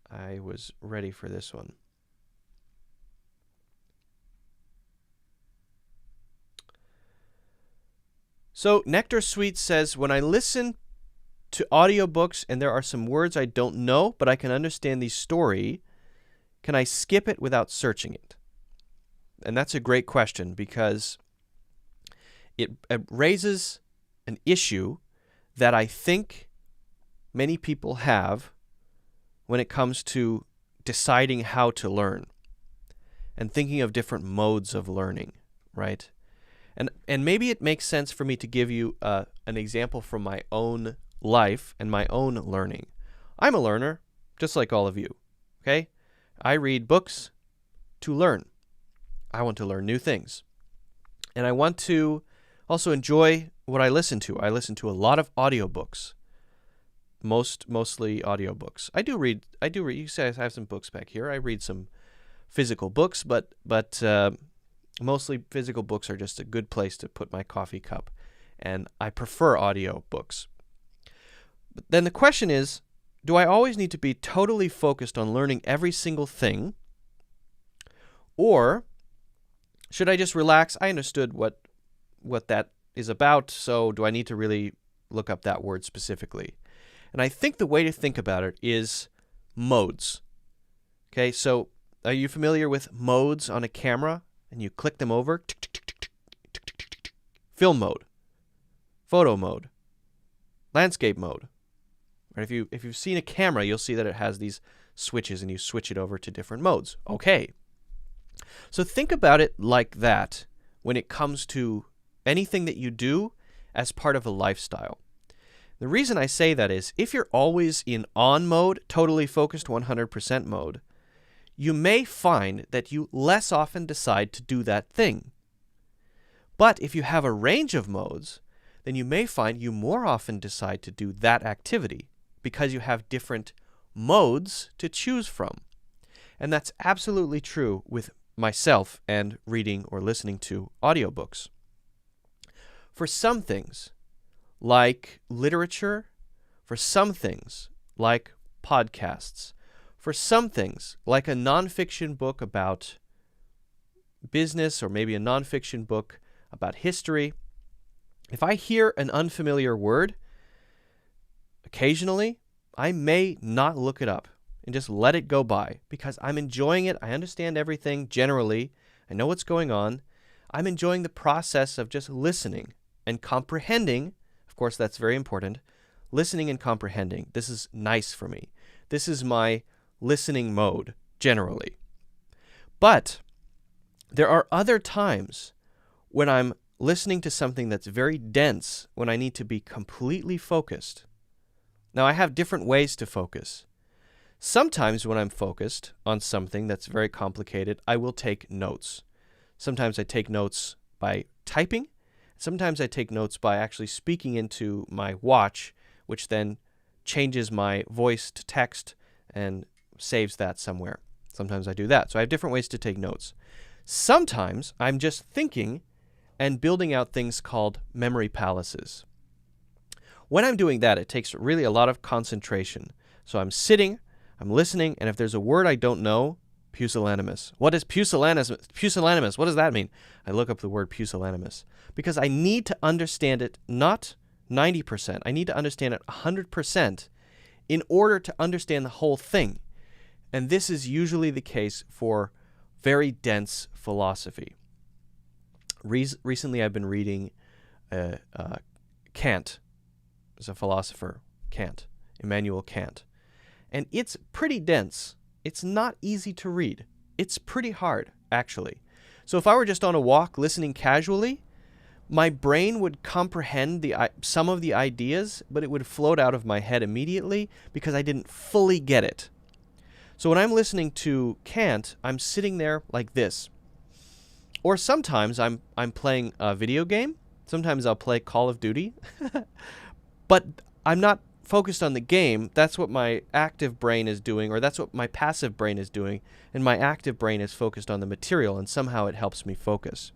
I was ready for this one. So Nectar Sweet says, when I listen to audiobooks and there are some words I don't know, but I can understand the story, can I skip it without searching it? And that's a great question because it raises an issue that I think many people have when it comes to deciding how to learn and thinking of different modes of learning, right? And maybe it makes sense for me to give you an example from my own life and my own learning. I'm a learner, just like all of you, okay? I read books to learn. I want to learn new things. And I want to also enjoy what I listen to. I listen to a lot of audiobooks. Mostly audiobooks. I do read, you say I have some books back here. I read some physical books, but mostly physical books are just a good place to put my coffee cup. And I prefer audiobooks. But then the question is, do I always need to be totally focused on learning every single thing? Or should I just relax? I understood what that is about, so do I need to really look up that word specifically? And I think the way to think about it is modes. Okay, so are you familiar with modes on a camera? And you click them over. Film mode, photo mode, landscape mode. Right? If you've seen a camera, you'll see that it has these switches, and you switch it over to different modes. Okay. So think about it like that when it comes to anything that you do as part of a lifestyle. The reason I say that is if you're always in on mode, totally focused 100% mode, you may find that you less often decide to do that thing. But if you have a range of modes, then you may find you more often decide to do that activity because you have different modes to choose from. And that's absolutely true with myself and reading or listening to audiobooks. For some things, like literature, for some things, like podcasts, for some things, like a nonfiction book about business or maybe a nonfiction book about history, if I hear an unfamiliar word, occasionally, I may not look it up and just let it go by because I'm enjoying it. I understand everything generally. I know what's going on. I'm enjoying the process of just listening and comprehending. Of course, that's very important. Listening and comprehending. This is nice for me. This is my listening mode, generally. But there are other times when I'm listening to something that's very dense, when I need to be completely focused. Now, I have different ways to focus. Sometimes when I'm focused on something that's very complicated, I will take notes. Sometimes I take notes by typing. Sometimes I take notes by actually speaking into my watch, which then changes my voice to text and saves that somewhere. Sometimes I do that. So I have different ways to take notes. Sometimes I'm just thinking and building out things called memory palaces. When I'm doing that, it takes really a lot of concentration. So I'm sitting, I'm listening, and if there's a word I don't know, pusillanimous. What is pusillanimous? Pusillanimous, what does that mean? I look up the word pusillanimous because I need to understand it not 90%. I need to understand it 100% in order to understand the whole thing. And this is usually the case for very dense philosophy. Recently, I've been reading Kant. As a philosopher, Kant, Immanuel Kant. And it's pretty dense. It's not easy to read. It's pretty hard, actually. So if I were just on a walk listening casually, my brain would comprehend some of the ideas, but it would float out of my head immediately because I didn't fully get it. So when I'm listening to Kant, I'm sitting there like this. Or sometimes I'm playing a video game. Sometimes I'll play Call of Duty. But I'm not focused on the game, that's what my active brain is doing, or that's what my passive brain is doing, and my active brain is focused on the material, and somehow it helps me focus.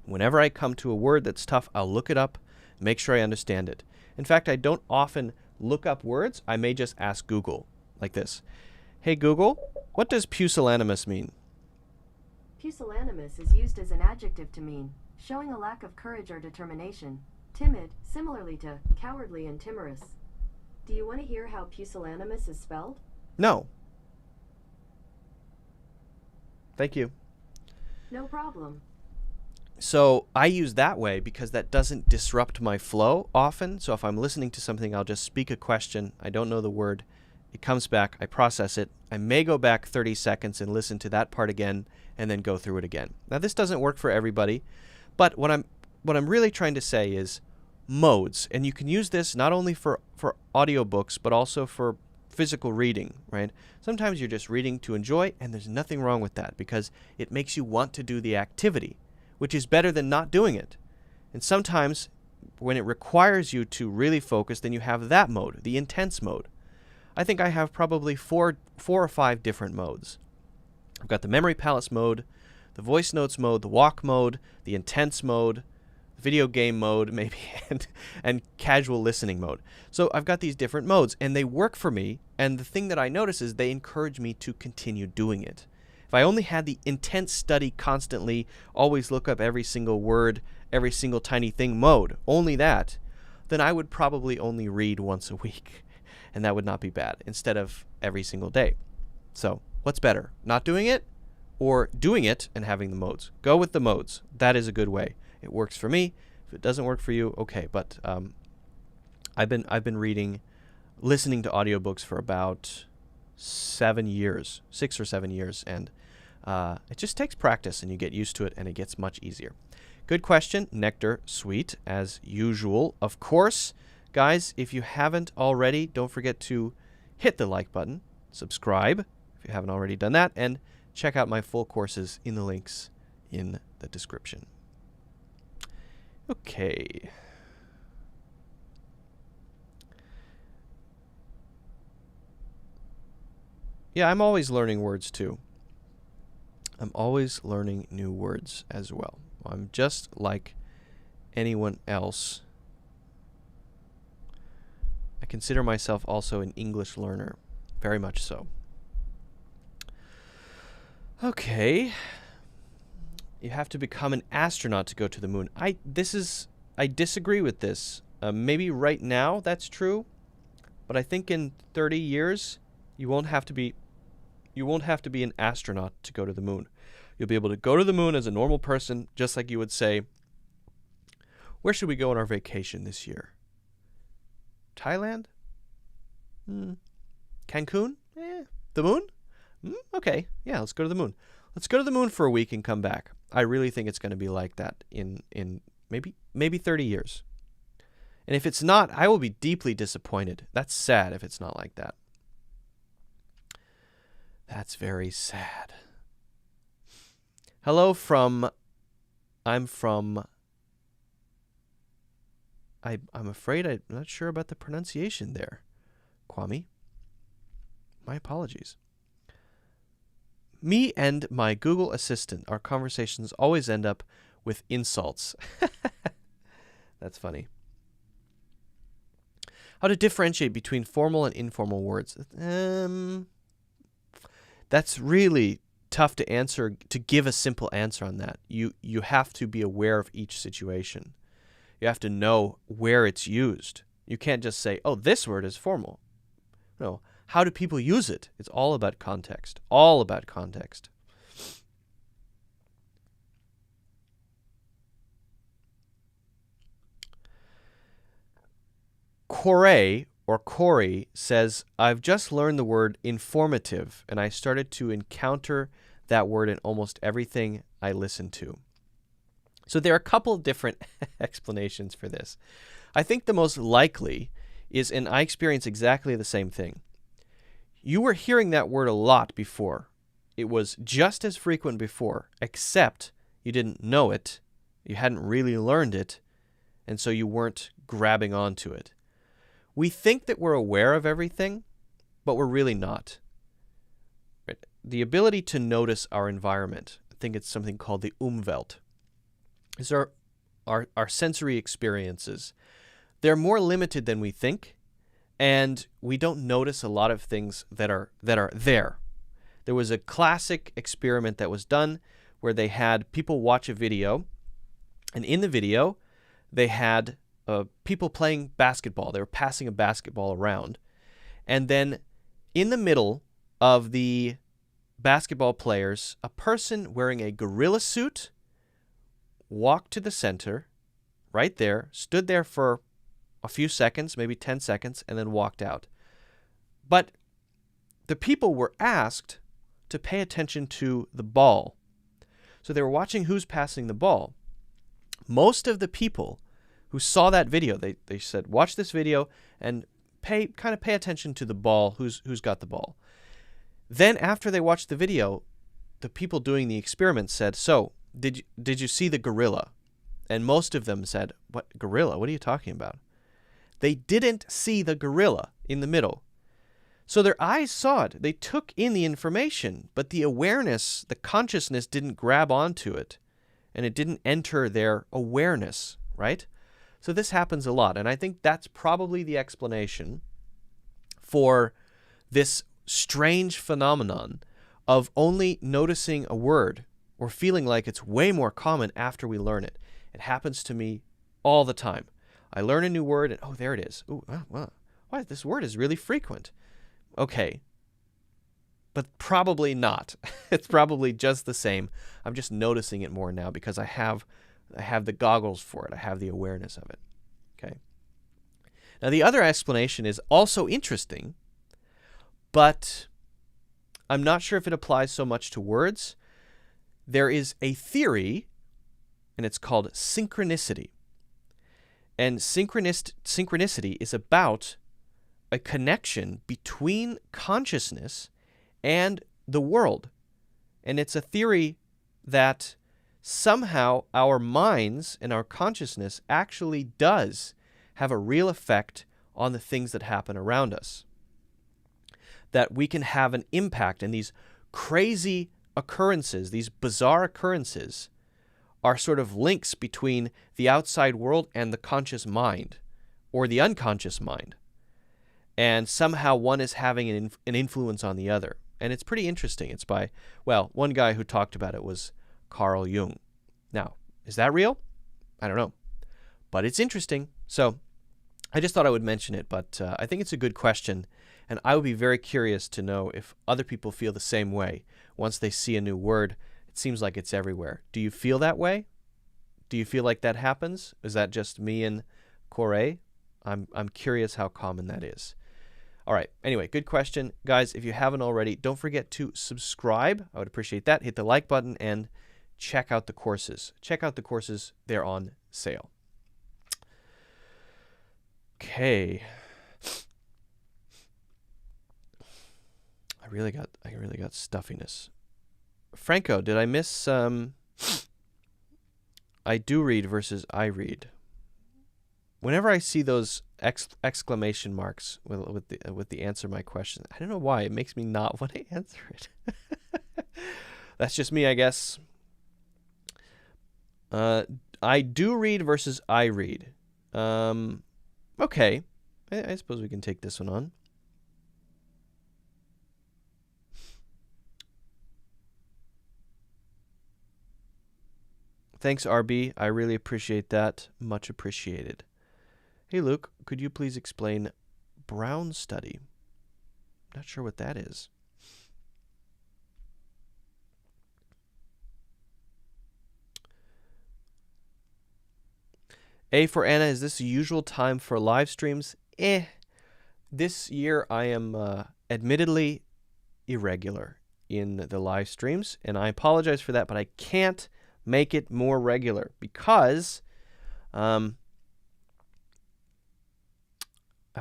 Whenever I come to a word that's tough, I'll look it up, make sure I understand it. In fact, I don't often look up words. I may just ask Google, like this. Hey Google, what does pusillanimous mean? Pusillanimous is used as an adjective to mean showing a lack of courage or determination, timid, similarly to cowardly and timorous. Do you want to hear how pusillanimous is spelled? No. Thank you. No problem. So I use that way because that doesn't disrupt my flow often. So if I'm listening to something, I'll just speak a question. I don't know the word. It comes back. I process it. I may go back 30 seconds and listen to that part again and then go through it again. Now, this doesn't work for everybody, but what I'm really trying to say is modes. And you can use this not only for audiobooks, but also for physical reading, right? Sometimes you're just reading to enjoy, and there's nothing wrong with that because it makes you want to do the activity, which is better than not doing it. And sometimes when it requires you to really focus, then you have that mode, the intense mode. I think I have probably four or five different modes. I've got the memory palace mode, the voice notes mode, the walk mode, the intense mode, video game mode maybe, and casual listening mode. So I've got these different modes, and they work for me, and the thing that I notice is they encourage me to continue doing it. If I only had the intense study constantly, always look up every single word, every single tiny thing mode, only that, then I would probably only read once a week, and that would not be bad, instead of every single day. So what's better, not doing it or doing it and having the modes? Go with the modes. That is a good way. It works for me. If it doesn't work for you, okay. But I've been listening to audiobooks for about 7 years, 6 or 7 years, and it just takes practice, and you get used to it, and it gets much easier. Good question, Nectar, sweet, as usual. Of course, guys, if you haven't already, don't forget to hit the like button, subscribe if you haven't already done that, and check out my full courses in the links in the description. Okay. Yeah, I'm always learning words too. I'm always learning new words as well. I'm just like anyone else. I consider myself also an English learner, very much so. Okay. You have to become an astronaut to go to the moon. I disagree with this. Maybe right now that's true, but I think in 30 years you won't have to be an astronaut to go to the moon. You'll be able to go to the moon as a normal person, just like you would say, where should we go on our vacation this year? Thailand? Cancun? The moon? Okay, yeah, let's go to the moon. Let's go to the moon for a week and come back. I really think it's going to be like that in maybe 30 years. And if it's not, I will be deeply disappointed. That's sad if it's not like that. That's very sad. Hello from... I'm afraid I'm not sure about the pronunciation there, Kwame. My apologies. Me and my Google Assistant, our conversations always end up with insults. That's funny. How to differentiate between formal and informal words. That's really tough to answer, to give a simple answer on that. You have to be aware of each situation. You have to know where it's used. You can't just say, oh, this word is formal. No. How do people use it? It's all about context. All about context. Corey says, I've just learned the word informative, and I started to encounter that word in almost everything I listen to. So there are a couple of different explanations for this. I think the most likely is, and I experience exactly the same thing. You were hearing that word a lot before. It was just as frequent before, except you didn't know it, you hadn't really learned it, and so you weren't grabbing onto it. We think that we're aware of everything, but we're really not. Right? The ability to notice our environment, I think it's something called the umwelt, is our sensory experiences. They're more limited than we think, and we don't notice a lot of things that are there. There was a classic experiment that was done where they had people watch a video, and in the video, they had people playing basketball. They were passing a basketball around, and then in the middle of the basketball players, a person wearing a gorilla suit walked to the center, right there, stood there for a few seconds, maybe 10 seconds, and then walked out. But the people were asked to pay attention to the ball. So they were watching who's passing the ball. Most of the people who saw that video, they said, watch this video and pay attention to the ball, who's got the ball. Then after they watched the video, the people doing the experiment said, so did you see the gorilla? And most of them said, what gorilla? What are you talking about? They didn't see the gorilla in the middle. So their eyes saw it. They took in the information, but the awareness, the consciousness didn't grab onto it, and it didn't enter their awareness, right? So this happens a lot, and I think that's probably the explanation for this strange phenomenon of only noticing a word or feeling like it's way more common after we learn it. It happens to me all the time. I learn a new word, and oh, there it is. Ooh, wow. Why, this word is really frequent. Okay, but probably not. It's probably just the same. I'm just noticing it more now because I have the goggles for it. I have the awareness of it. Okay. Now, the other explanation is also interesting, but I'm not sure if it applies so much to words. There is a theory, and it's called synchronicity. And synchronicity is about a connection between consciousness and the world. And it's a theory that somehow our minds and our consciousness actually does have a real effect on the things that happen around us. That we can have an impact, and these crazy occurrences, these bizarre occurrences, are sort of links between the outside world and the conscious mind, or the unconscious mind. And somehow one is having an influence on the other. And it's pretty interesting. It's by, well, one guy who talked about it was Carl Jung. Now, is that real? I don't know. But it's interesting. So I just thought I would mention it, but I think it's a good question. And I would be very curious to know if other people feel the same way. Once they see a new word, it seems like it's everywhere. Do you feel that way? Do you feel like that happens? Is that just me and Corey? I'm curious how common that is. All right. Anyway, good question. Guys, if you haven't already, don't forget to subscribe. I would appreciate that. Hit the like button and check out the courses. Check out the courses. They're on sale. Okay. I really got stuffiness. Franco, did I miss I do read versus I read? Whenever I see those exclamation marks with the answer to my question, I don't know why it makes me not want to answer it. That's just me, I guess. I do read versus I read. Okay, I suppose we can take this one on. Thanks, RB. I really appreciate that. Much appreciated. Hey, Luke, could you please explain Brown study? Not sure what that is. A for Anna, is this the usual time for live streams? This year I am admittedly irregular in the live streams, and I apologize for that, but I can't make it more regular because I've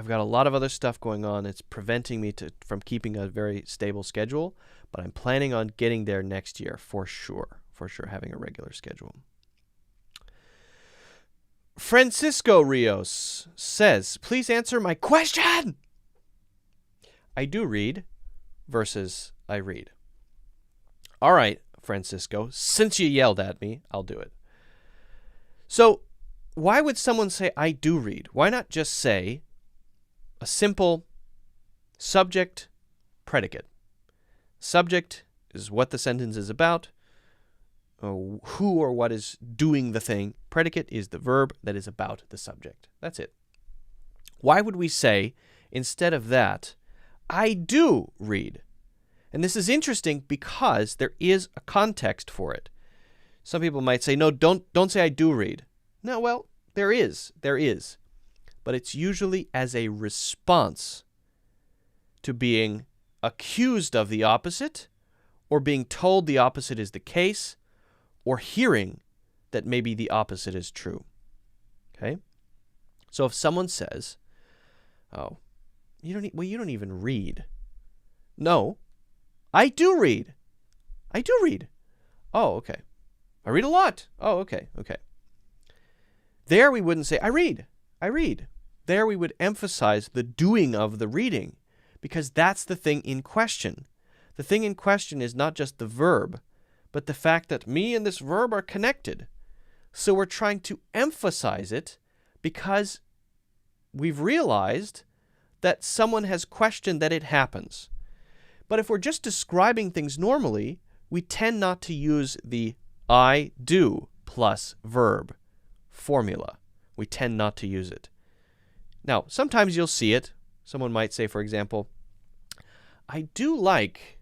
got a lot of other stuff going on. It's preventing me from keeping a very stable schedule, but I'm planning on getting there next year for sure, having a regular schedule. Francisco Rios says, please answer my question. I do read versus I read. All right, Francisco, since you yelled at me, I'll do it. So why would someone say I do read? Why not just say a simple subject, predicate? Subject is what the sentence is about, who or what is doing the thing. Predicate is the verb that is about the subject. That's it. Why would we say, instead of that, I do read? And this is interesting because there is a context for it. Some people might say, no, don't say I do read. No, well, there is. But it's usually as a response to being accused of the opposite, or being told the opposite is the case, or hearing that maybe the opposite is true. Okay? So if someone says, oh, you don't even read. No, I do read. I do read. Oh, okay. I read a lot. Oh, okay. There we wouldn't say, I read. There we would emphasize the doing of the reading, because that's the thing in question. The thing in question is not just the verb, but the fact that me and this verb are connected. So we're trying to emphasize it because we've realized that someone has questioned that it happens. But if we're just describing things normally, we tend not to use the I do plus verb formula. We tend not to use it. Now, sometimes you'll see it. Someone might say, for example, I do like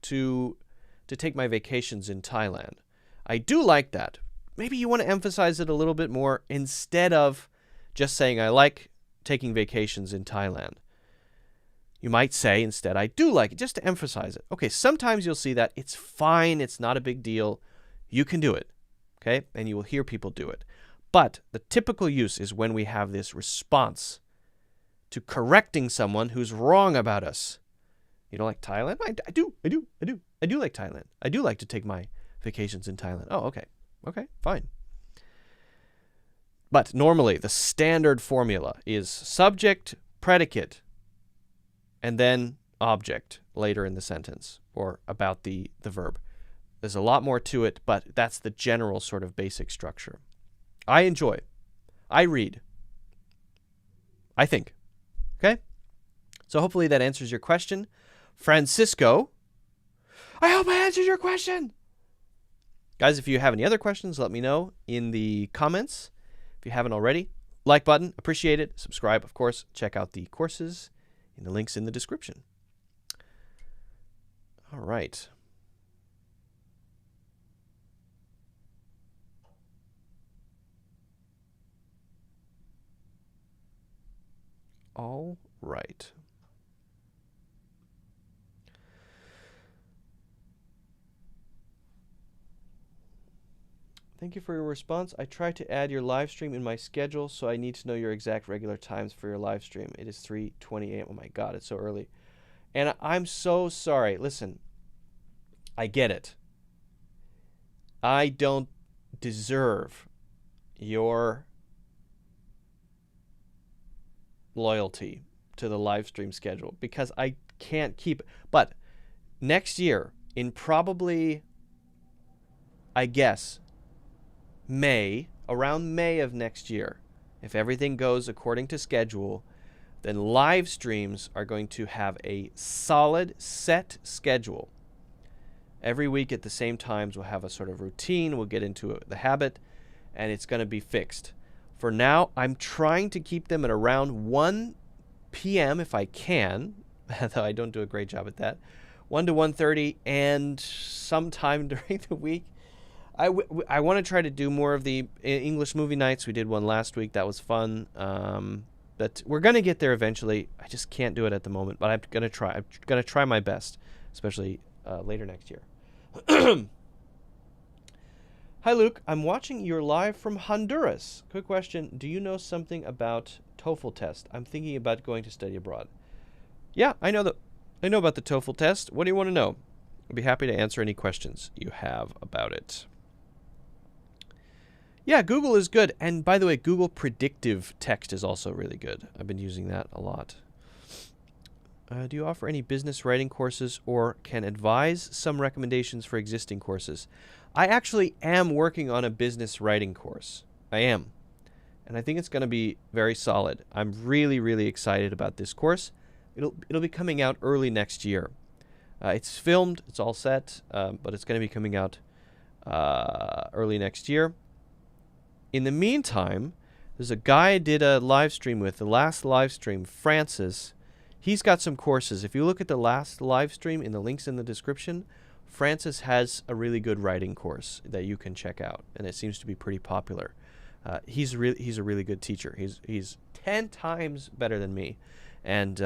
to take my vacations in Thailand. I do like that. Maybe you want to emphasize it a little bit more instead of just saying I like taking vacations in Thailand. You might say instead, I do like it, just to emphasize it. Okay, sometimes you'll see that. It's fine. It's not a big deal. You can do it, okay? And you will hear people do it. But the typical use is when we have this response to correcting someone who's wrong about us. You don't like Thailand? I do like Thailand. I do like to take my vacations in Thailand. Oh, okay. Okay, fine. But normally, the standard formula is subject, predicate, and then object later in the sentence, or about the verb. There's a lot more to it, but that's the general sort of basic structure. I enjoy. I read. I think. Okay? So hopefully that answers your question. Francisco, I hope I answered your question. Guys, if you have any other questions, let me know in the comments. If you haven't already, like button, appreciate it. Subscribe, of course. Check out the courses in the links in the description. All right. All right. Thank you for your response. I tried to add your live stream in my schedule, so I need to know your exact regular times for your live stream. It is 3:20 a.m. Oh my God, it's so early. And I'm so sorry. Listen, I get it. I don't deserve your loyalty to the live stream schedule because I can't keep it. But next year, in probably, I guess, around May of next year, if everything goes according to schedule, then live streams are going to have a solid set schedule. Every week at the same times we'll have a sort of routine, we'll get into the habit, and it's going to be fixed. For now, I'm trying to keep them at around 1 p.m. if I can, though I don't do a great job at that. 1 to 1:30, and sometime during the week, I want to try to do more of the English movie nights. We did one last week. That was fun. But we're going to get there eventually. I just can't do it at the moment, but I'm going to try. I'm going to try my best, especially later next year. Hi, Luke. I'm watching your live from Honduras. Quick question. Do you know something about TOEFL test? I'm thinking about going to study abroad. Yeah, I know about the TOEFL test. What do you want to know? I'd be happy to answer any questions you have about it. Yeah, Google is good. And by the way, Google Predictive Text is also really good. I've been using that a lot. Do you offer any business writing courses or can advise some recommendations for existing courses? I actually am working on a business writing course. I am. And I think it's going to be very solid. I'm really, really excited about this course. It'll be coming out early next year. It's filmed. It's all set. But it's going to be coming out early next year. In the meantime, there's a guy I did a live stream with, the last live stream, Francis. He's got some courses. If you look at the last live stream in the links in the description, Francis has a really good writing course that you can check out, and it seems to be pretty popular. He's a really good teacher. He's 10 times better than me, and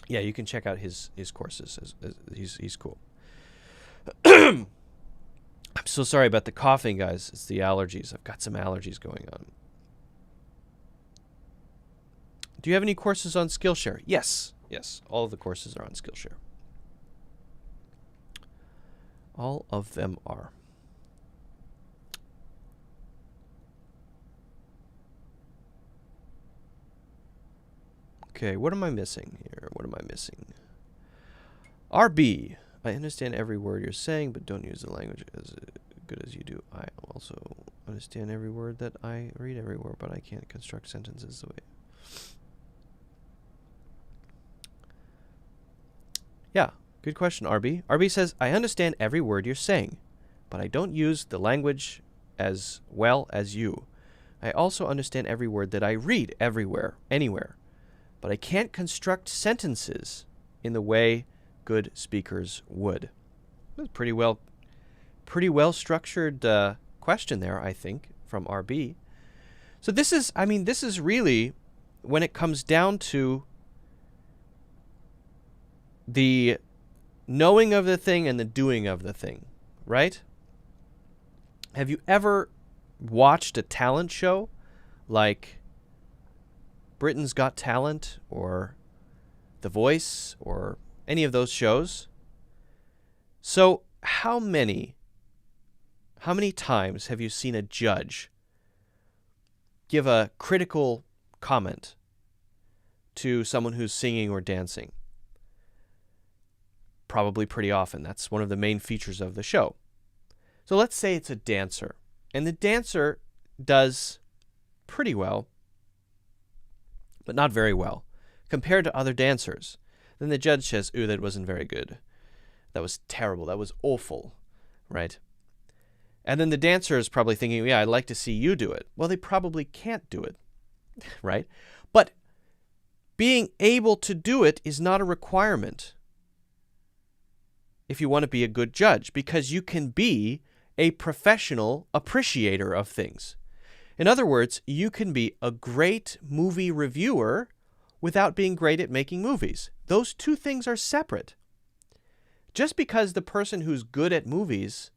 yeah, you can check out his courses. He's cool. I'm so sorry about the coughing, guys. It's the allergies. I've got some allergies going on. Do you have any courses on Skillshare? Yes. Yes. All of the courses are on Skillshare. All of them are. Okay, what am I missing here? What am I missing? RB. I understand every word you're saying, but don't use the language as good as you do. I also understand every word that I read everywhere, but I can't construct sentences the way. Yeah, good question, RB. RB says, I understand every word you're saying, but I don't use the language as well as you. I also understand every word that I read everywhere, anywhere, but I can't construct sentences in the way good speakers would. That's pretty well structured question there, I think, from RB. So this is really, when it comes down to the knowing of the thing and the doing of the thing, right? Have you ever watched a talent show like Britain's Got Talent or The Voice or any of those shows? So how many times have you seen a judge give a critical comment to someone who's singing or dancing? Probably pretty often. That's one of the main features of the show. So let's say it's a dancer, and the dancer does pretty well, but not very well, compared to other dancers. Then the judge says, ooh, that wasn't very good. That was terrible. That was awful, right? And then the dancer is probably thinking, yeah, I'd like to see you do it. Well, they probably can't do it, right? But being able to do it is not a requirement if you want to be a good judge, because you can be a professional appreciator of things. In other words, you can be a great movie reviewer without being great at making movies. Those two things are separate. Just because the person who's good at movies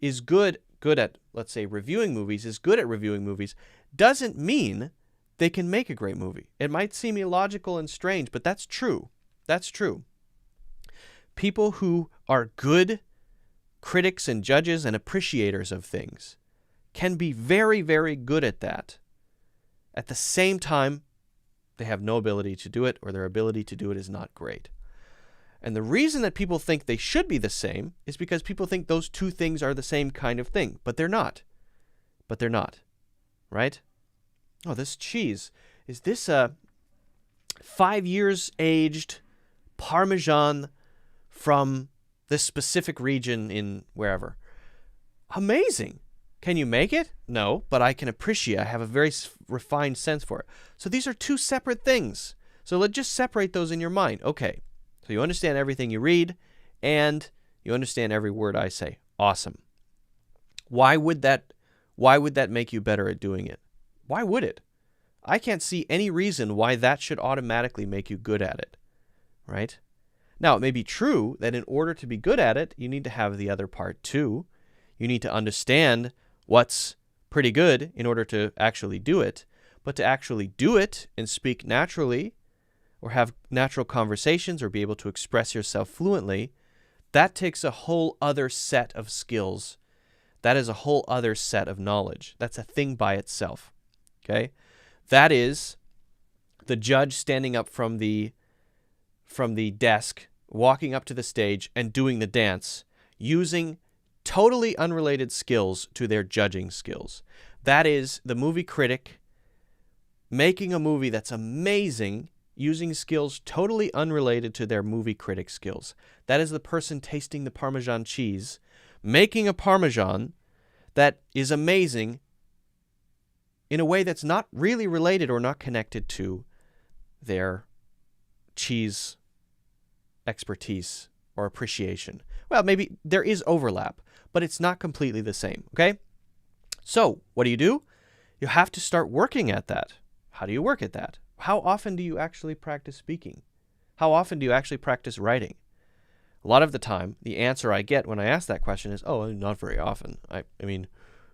is good at, let's say, reviewing movies, is good at reviewing movies, doesn't mean they can make a great movie. It might seem illogical and strange, but that's true. That's true. People who are good critics and judges and appreciators of things can be very, very good at that. At the same time, they have no ability to do it, or their ability to do it is not great. And the reason that people think they should be the same is because people think those two things are the same kind of thing, but they're not. But they're not, right? Oh, this cheese. Is this a 5 years aged Parmesan from this specific region in wherever? Amazing. Can you make it? No, but I can appreciate. I have a very refined sense for it. So these are two separate things. So let's just separate those in your mind. Okay, so you understand everything you read, and you understand every word I say. Awesome. Why would that make you better at doing it? Why would it? I can't see any reason why that should automatically make you good at it, right? Now, it may be true that in order to be good at it, you need to have the other part too. You need to understand what's pretty good in order to actually do it. But to actually do it and speak naturally, or have natural conversations, or be able to express yourself fluently, that takes a whole other set of skills That is a whole other set of knowledge. That's a thing by itself. Okay? That is the judge standing up from the desk, walking up to the stage and doing the dance, using totally unrelated skills to their judging skills. That is the movie critic making a movie that's amazing, using skills totally unrelated to their movie critic skills. That is the person tasting the Parmesan cheese, making a Parmesan that is amazing in a way that's not really related or not connected to their cheese expertise or appreciation. Well, maybe there is overlap, but it's not completely the same, okay? So, what do? You have to start working at that. How do you work at that? How often do you actually practice speaking? How often do you actually practice writing? A lot of the time, the answer I get when I ask that question is, oh, not very often. I mean,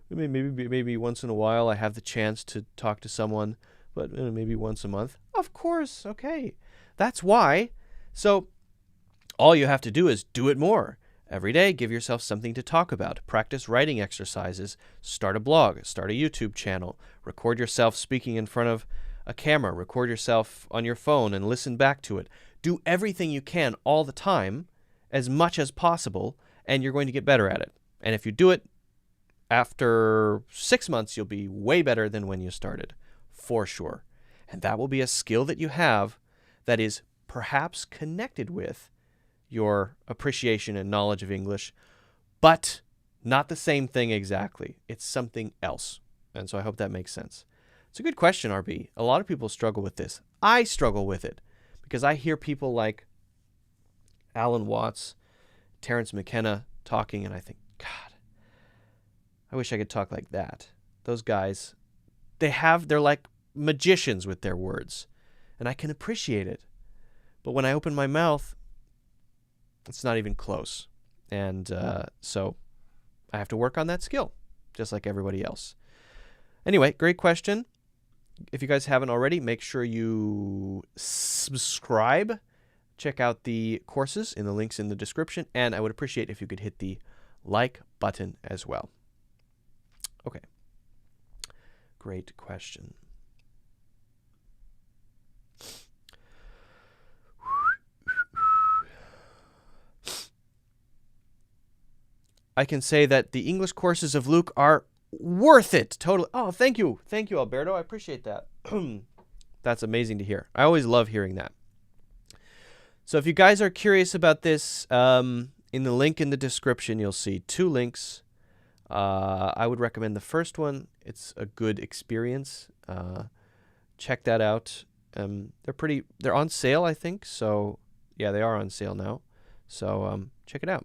maybe once in a while I have the chance to talk to someone, but maybe once a month. Of course, okay. That's why. So all you have to do is do it more. Every day, give yourself something to talk about. Practice writing exercises. Start a blog. Start a YouTube channel. Record yourself speaking in front of a camera. Record yourself on your phone and listen back to it. Do everything you can all the time, as much as possible, and you're going to get better at it. And if you do it, after 6 months, you'll be way better than when you started, for sure. And that will be a skill that you have that is perhaps connected with your appreciation and knowledge of English, but not the same thing exactly. It's something else. And so I hope that makes sense. It's a good question, RB. A lot of people struggle with this. I struggle with it because I hear people like Alan Watts, Terrence McKenna talking, and I think, God, I wish I could talk like that. Those guys, they're like magicians with their words, and I can appreciate it. But when I open my mouth, it's not even close. And so I have to work on that skill, just like everybody else. Anyway, great question. If you guys haven't already, make sure you subscribe. Check out the courses in the links in the description. And I would appreciate if you could hit the like button as well. Okay. Great question. I can say that the English courses of Luke are worth it. Totally. Oh, thank you. Thank you, Alberto. I appreciate that. That's amazing to hear. I always love hearing that. So if you guys are curious about this, in the link in the description, you'll see 2 links. I would recommend the first one. It's a good experience. Check that out. They're on sale, I think. So yeah, they are on sale now. So check it out.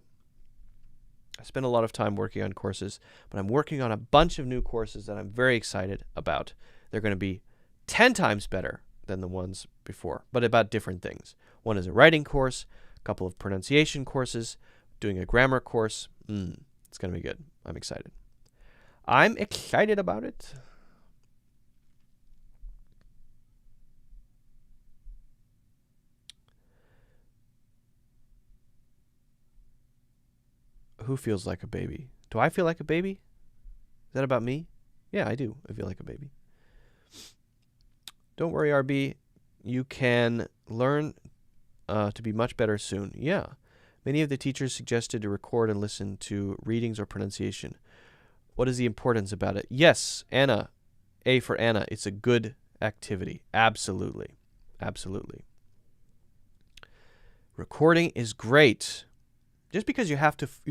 I spend a lot of time working on courses, but I'm working on a bunch of new courses that I'm very excited about. They're going to be 10 times better than the ones before, but about different things. One is a writing course, a couple of pronunciation courses, doing a grammar course. It's going to be good. I'm excited. I'm excited about it. Who feels like a baby? Do I feel like a baby? Is that about me? Yeah, I do. I feel like a baby. Don't worry, RB. You can learn to be much better soon. Yeah. Many of the teachers suggested to record and listen to readings or pronunciation. What is the importance about it? Yes, Anna. A for Anna. It's a good activity. Absolutely. Absolutely. Recording is great. Just because you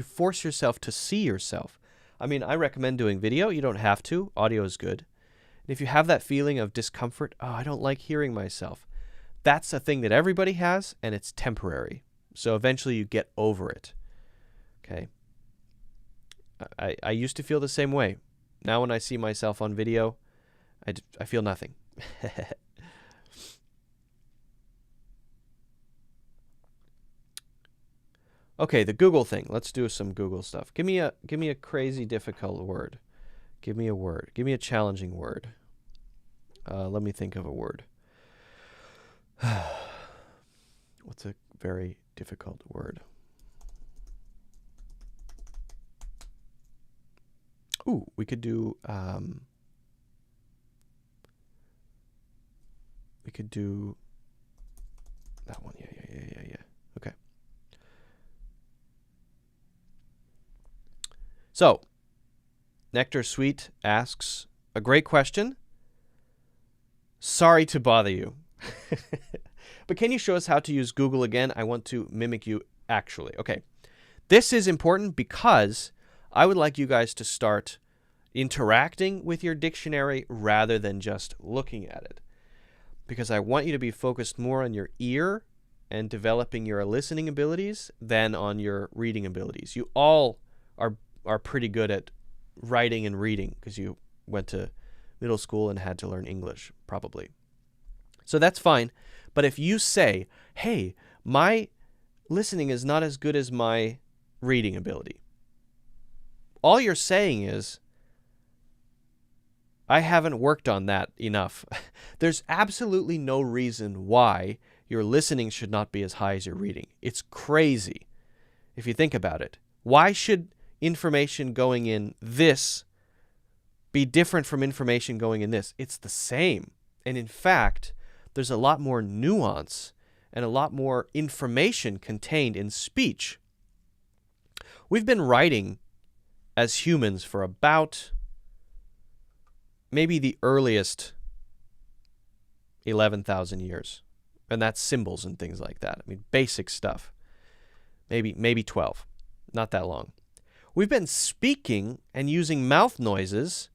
force yourself to see yourself. I mean, I recommend doing video. You don't have to. Audio is good. And if you have that feeling of discomfort, oh, I don't like hearing myself, that's a thing that everybody has, and it's temporary. So eventually you get over it. Okay? I used to feel the same way. Now when I see myself on video, I feel nothing. Okay, the Google thing. Let's do some Google stuff. Give me a crazy difficult word. Give me a word. Give me a challenging word. Let me think of a word. What's a very difficult word? Ooh, we could do that one. Yeah. Okay. So, Nectar Sweet asks a great question. Sorry to bother you. But can you show us how to use Google again? I want to mimic you actually. Okay. This is important because I would like you guys to start interacting with your dictionary rather than just looking at it. Because I want you to be focused more on your ear and developing your listening abilities than on your reading abilities. You all are pretty good at writing and reading because you went to middle school and had to learn English, probably. So that's fine. But if you say, hey, my listening is not as good as my reading ability, all you're saying is, I haven't worked on that enough. There's absolutely no reason why your listening should not be as high as your reading. It's crazy if you think about it. Why should information going in this be different from information going in this? It's the same. And in fact, there's a lot more nuance and a lot more information contained in speech. We've been writing as humans for about maybe the earliest 11,000 years. And that's symbols and things like that. I mean, basic stuff. Maybe 12. Not that long. We've been speaking and using mouth noises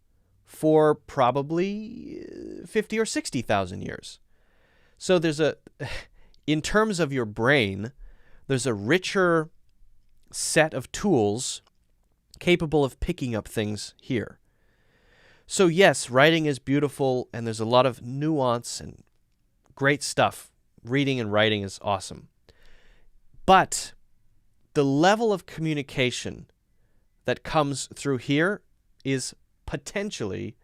for probably 50 or 60,000 years. So in terms of your brain, there's a richer set of tools capable of picking up things here. So yes, writing is beautiful and there's a lot of nuance and great stuff. Reading and writing is awesome. But the level of communication that comes through here is potentially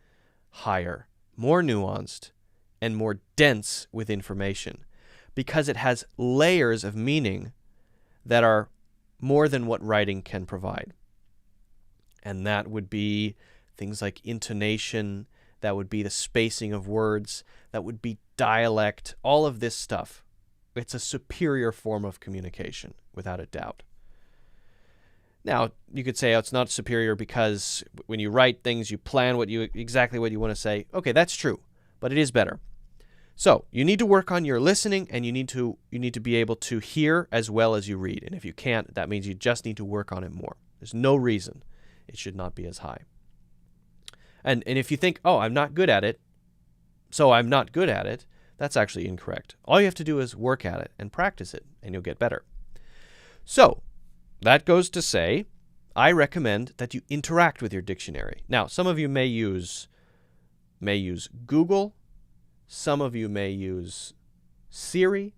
higher, more nuanced, and more dense with information because it has layers of meaning that are more than what writing can provide. And that would be things like intonation, that would be the spacing of words, that would be dialect, all of this stuff. It's a superior form of communication, without a doubt. Now, you could say, oh, it's not superior because when you write things, you plan exactly what you want to say. Okay, that's true, but it is better. So you need to work on your listening, and you need to be able to hear as well as you read. And if you can't, that means you just need to work on it more. There's no reason it should not be as high. And if you think, oh, I'm not good at it, so I'm not good at it, that's actually incorrect. All you have to do is work at it and practice it, and you'll get better. So that goes to say, I recommend that you interact with your dictionary. Now, some of you may use Google. Some of you may use Siri.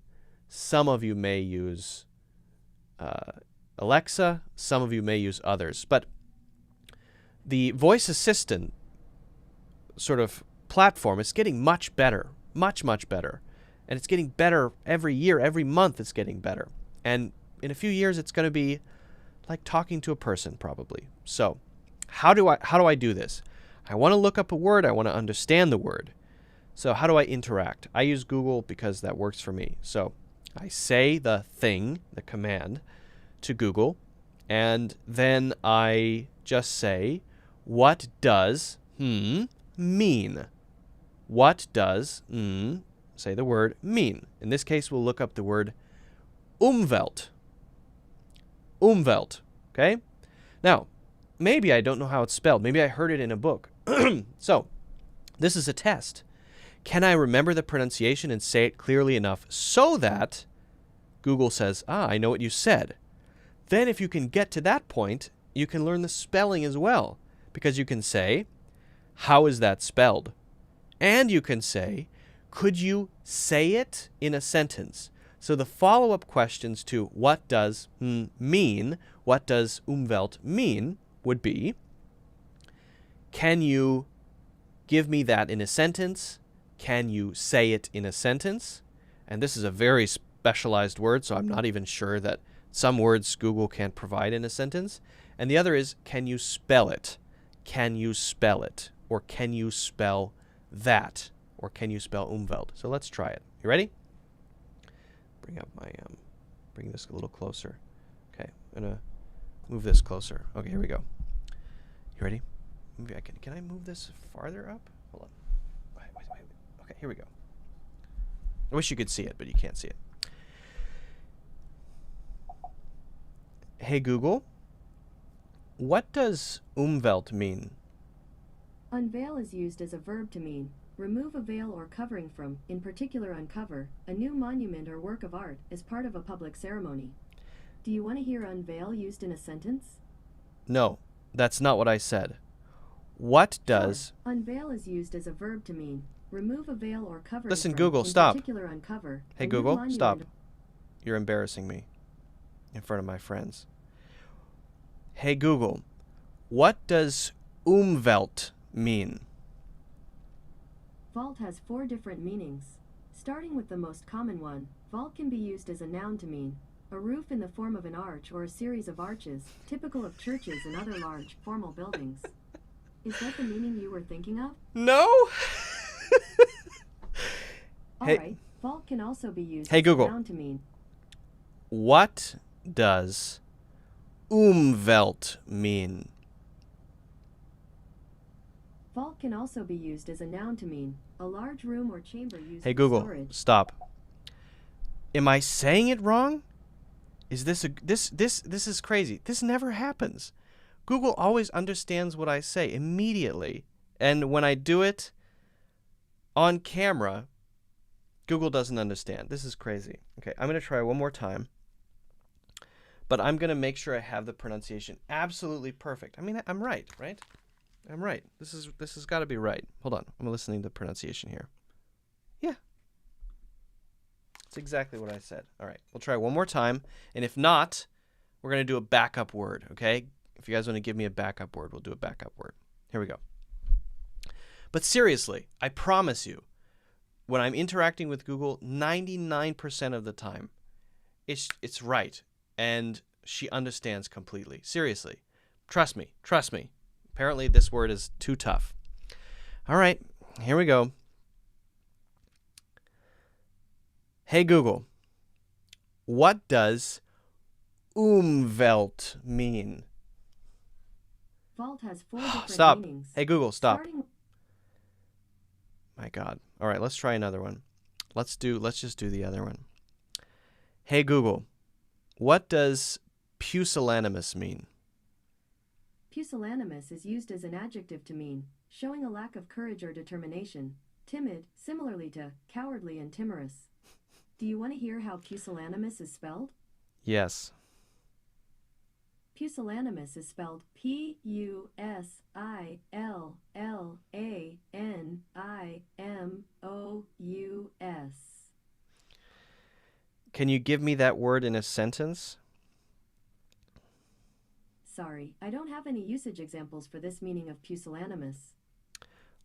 Some of you may use Alexa. Some of you may use others. But the voice assistant sort of platform is getting much better, much, much better. And it's getting better every year, every month it's getting better. And in a few years, it's going to be like talking to a person, probably. So how do I do this? I want to look up a word. I want to understand the word. So how do I interact? I use Google because that works for me. So I say the thing, the command, to Google, and then I just say, what does mean? What does say the word mean? In this case, we'll look up the word umwelt. Umwelt, okay? Now, maybe I don't know how it's spelled. Maybe I heard it in a book. So, this is a test. Can I remember the pronunciation and say it clearly enough so that Google says, I know what you said. Then if you can get to that point, you can learn the spelling as well. Because you can say, how is that spelled? And you can say, could you say it in a sentence? So the follow-up questions to what does mean, what does umwelt mean, would be, can you give me that in a sentence? Can you say it in a sentence? And this is a very specialized word, so I'm not even sure that some words Google can't provide in a sentence. And the other is, can you spell it? can you spell it? Or can you spell that? Or can you spell umwelt? So let's try it. You ready? Bring up my, bring this a little closer. Okay, I'm gonna move this closer. Okay, here we go. You ready? Maybe I can I move this farther up? Hold on. Wait. Okay, here we go. I wish you could see it, but you can't see it. Hey Google, what does umwelt mean? Unveil is used as a verb to mean remove a veil or covering from, in particular uncover, a new monument or work of art as part of a public ceremony. Do you want to hear unveil used in a sentence? No, that's not what I said. What does... Sure. Unveil is used as a verb to mean remove a veil or covering Listen, from, Google, in stop. particular uncover. Hey Google, stop. You're embarrassing me in front of my friends. Hey Google, what does umwelt mean? Vault has 4 different meanings. Starting with the most common one, vault can be used as a noun to mean a roof in the form of an arch or a series of arches, typical of churches and other large, formal buildings. Is that the meaning you were thinking of? No! Alright, vault can also be used Hey as Google, a noun to mean what does umwelt mean? vault can also be used as a noun to mean a large room or chamber used Hey for Google, storage. stop. Am I saying it wrong? Is this this is crazy. This never happens. Google always understands what I say immediately. And when I do it on camera, Google doesn't understand. This is crazy. Okay, I'm going to try one more time. But I'm going to make sure I have the pronunciation absolutely perfect. I mean, I'm right? I'm right. This has got to be right. Hold on. I'm listening to the pronunciation here. Yeah. It's exactly what I said. All right. We'll try one more time. And if not, we're going to do a backup word, okay? If you guys want to give me a backup word, we'll do a backup word. Here we go. But seriously, I promise you, when I'm interacting with Google, 99% of the time, it's right. And she understands completely. Seriously. Trust me. Trust me. Apparently, this word is too tough. All right. Here we go. Hey, Google. What does umwelt mean? Vault has 4 different Stop. meanings. Hey, Google, stop. Starting My God. All right, let's try another one. Let's just do the other one. Hey, Google. What does pusillanimous mean? Pusillanimous is used as an adjective to mean showing a lack of courage or determination, timid, similarly to cowardly and timorous. Do you want to hear how pusillanimous is spelled? Yes. Pusillanimous is spelled Pusillanimous. Can you give me that word in a sentence? Sorry, I don't have any usage examples for this meaning of pusillanimous.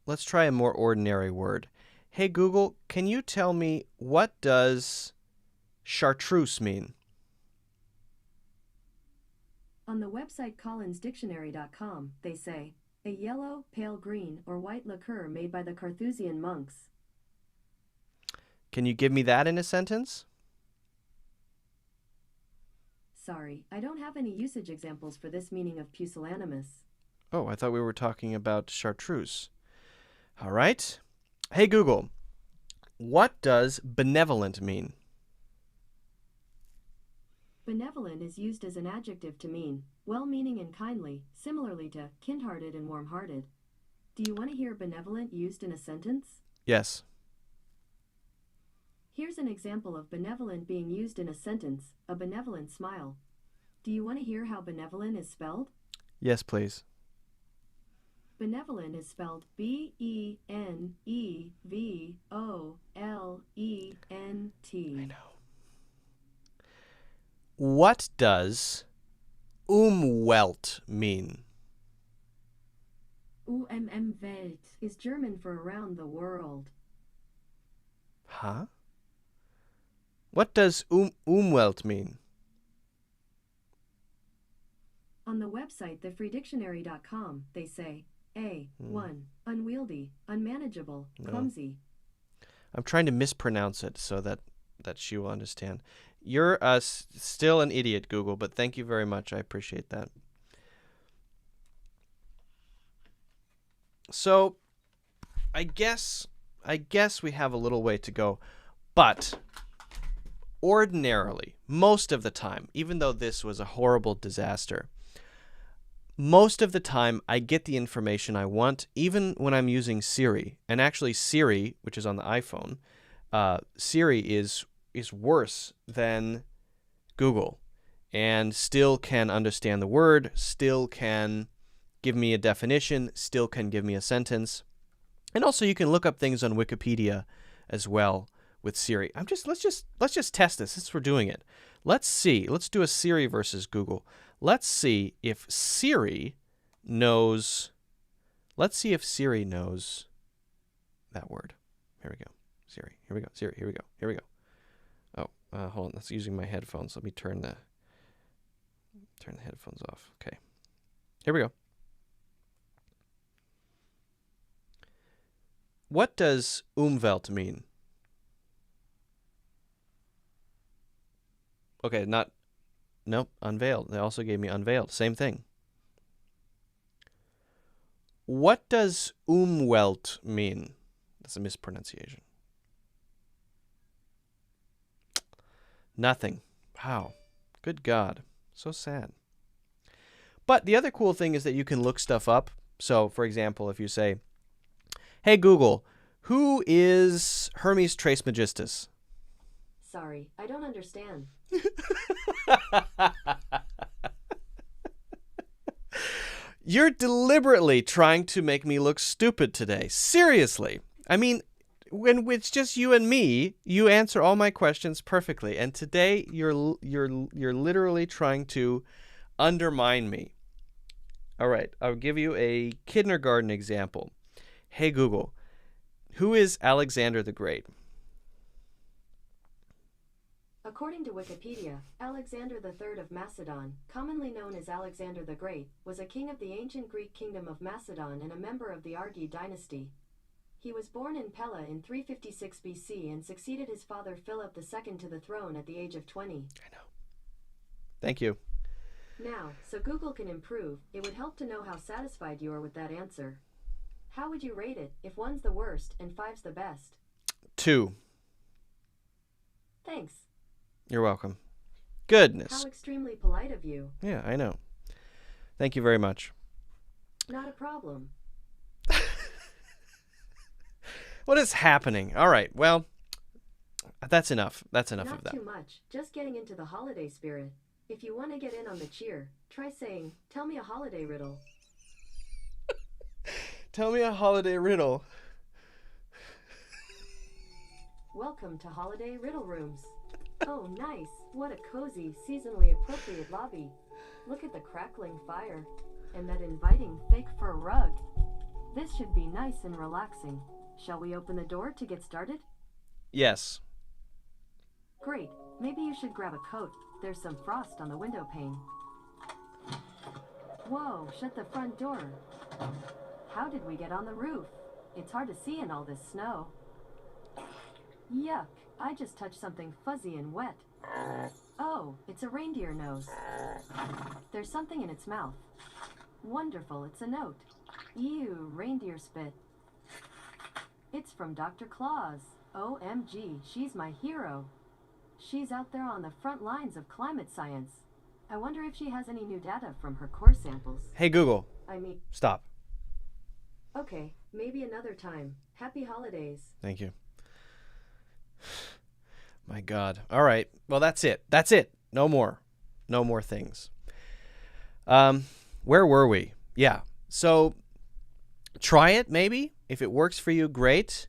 Let's try a more ordinary word. Hey, Google, can you tell me what does chartreuse mean? On the website collinsdictionary.com, they say, a yellow, pale green, or white liqueur made by the Carthusian monks. Can you give me that in a sentence? Sorry, I don't have any usage examples for this meaning of pusillanimous. Oh, I thought we were talking about chartreuse. All right. Hey, Google, what does benevolent mean? Benevolent is used as an adjective to mean well-meaning and kindly, similarly to kind-hearted and warm-hearted. Do you want to hear benevolent used in a sentence? Yes. Here's an example of benevolent being used in a sentence, a benevolent smile. Do you want to hear how benevolent is spelled? Yes, please. Benevolent is spelled Benevolent. I know. What does umwelt mean? Umwelt is German for around the world. Huh? What does umwelt mean? On the website thefreedictionary.com, they say A. 1. Unwieldy, unmanageable, clumsy. I'm trying to mispronounce it so that she will understand. You're still an idiot, Google, but thank you very much. I appreciate that. So, I guess we have a little way to go, but ordinarily, most of the time, even though this was a horrible disaster, most of the time I get the information I want, even when I'm using Siri. And actually, Siri, which is on the iPhone, Siri is worse than Google, and still can understand the word, still can give me a definition, still can give me a sentence. And also you can look up things on Wikipedia as well with Siri. Let's just test this since we're doing it. Let's see. Let's do a Siri versus Google. Let's see if Siri knows that word. Here we go. Siri. Here we go. Siri. Here we go. Here we go. Oh, hold on. That's using my headphones. Let me turn the headphones off. Okay. Here we go. What does umwelt mean? Okay, nope, unveiled. They also gave me unveiled. Same thing. What does umwelt mean? That's a mispronunciation. Nothing. Wow. Good God. So sad. But the other cool thing is that you can look stuff up. So, for example, if you say, hey, Google, who is Hermes Trismegistus? Sorry, I don't understand. You're deliberately trying to make me look stupid today. Seriously. I mean, when it's just you and me, you answer all my questions perfectly. And today you're literally trying to undermine me. All right, I'll give you a kindergarten example. Hey, Google, who is Alexander the Great? According to Wikipedia, Alexander III of Macedon, commonly known as Alexander the Great, was a king of the ancient Greek kingdom of Macedon and a member of the Argead dynasty. He was born in Pella in 356 BC and succeeded his father Philip II to the throne at the age of 20. I know. Thank you. Now, so Google can improve, it would help to know how satisfied you are with that answer. How would you rate it if 1's the worst and 5's the best? 2. Thanks. You're welcome. Goodness. How extremely polite of you. Yeah, I know. Thank you very much. Not a problem. What is happening? All right, well, that's enough. That's enough of that. Not too much, just getting into the holiday spirit. If you want to get in on the cheer, try saying, tell me a holiday riddle. Tell me a holiday riddle. Welcome to Holiday Riddle Rooms. Oh, nice. What a cozy, seasonally appropriate lobby. Look at the crackling fire. And that inviting fake fur rug. This should be nice and relaxing. Shall we open the door to get started? Yes. Great. Maybe you should grab a coat. There's some frost on the window pane. Whoa, shut the front door. How did we get on the roof? It's hard to see in all this snow. Yuck, I just touched something fuzzy and wet. Oh, it's a reindeer nose. There's something in its mouth. Wonderful, it's a note. Ew, reindeer spit. It's from Dr. Claus. OMG, she's my hero. She's out there on the front lines of climate science. I wonder if she has any new data from her core samples. Hey, Google. I mean, Stop. Okay, maybe another time. Happy holidays. Thank you. My God. All right. Well, that's it. That's it. No more. No more things. Where were we? Yeah. So try it, maybe. If it works for you, great.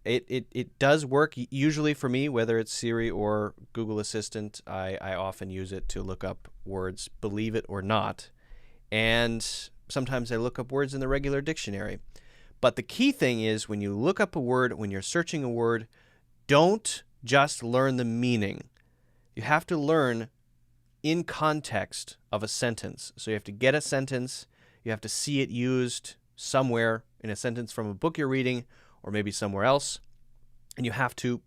It does work usually for me, whether it's Siri or Google Assistant. I often use it to look up words, believe it or not. And sometimes I look up words in the regular dictionary. But the key thing is when you look up a word, when you're searching a word, don't just learn the meaning. You have to learn in context of a sentence. So you have to get a sentence, you have to see it used somewhere in a sentence from a book you're reading or maybe somewhere else, and you have to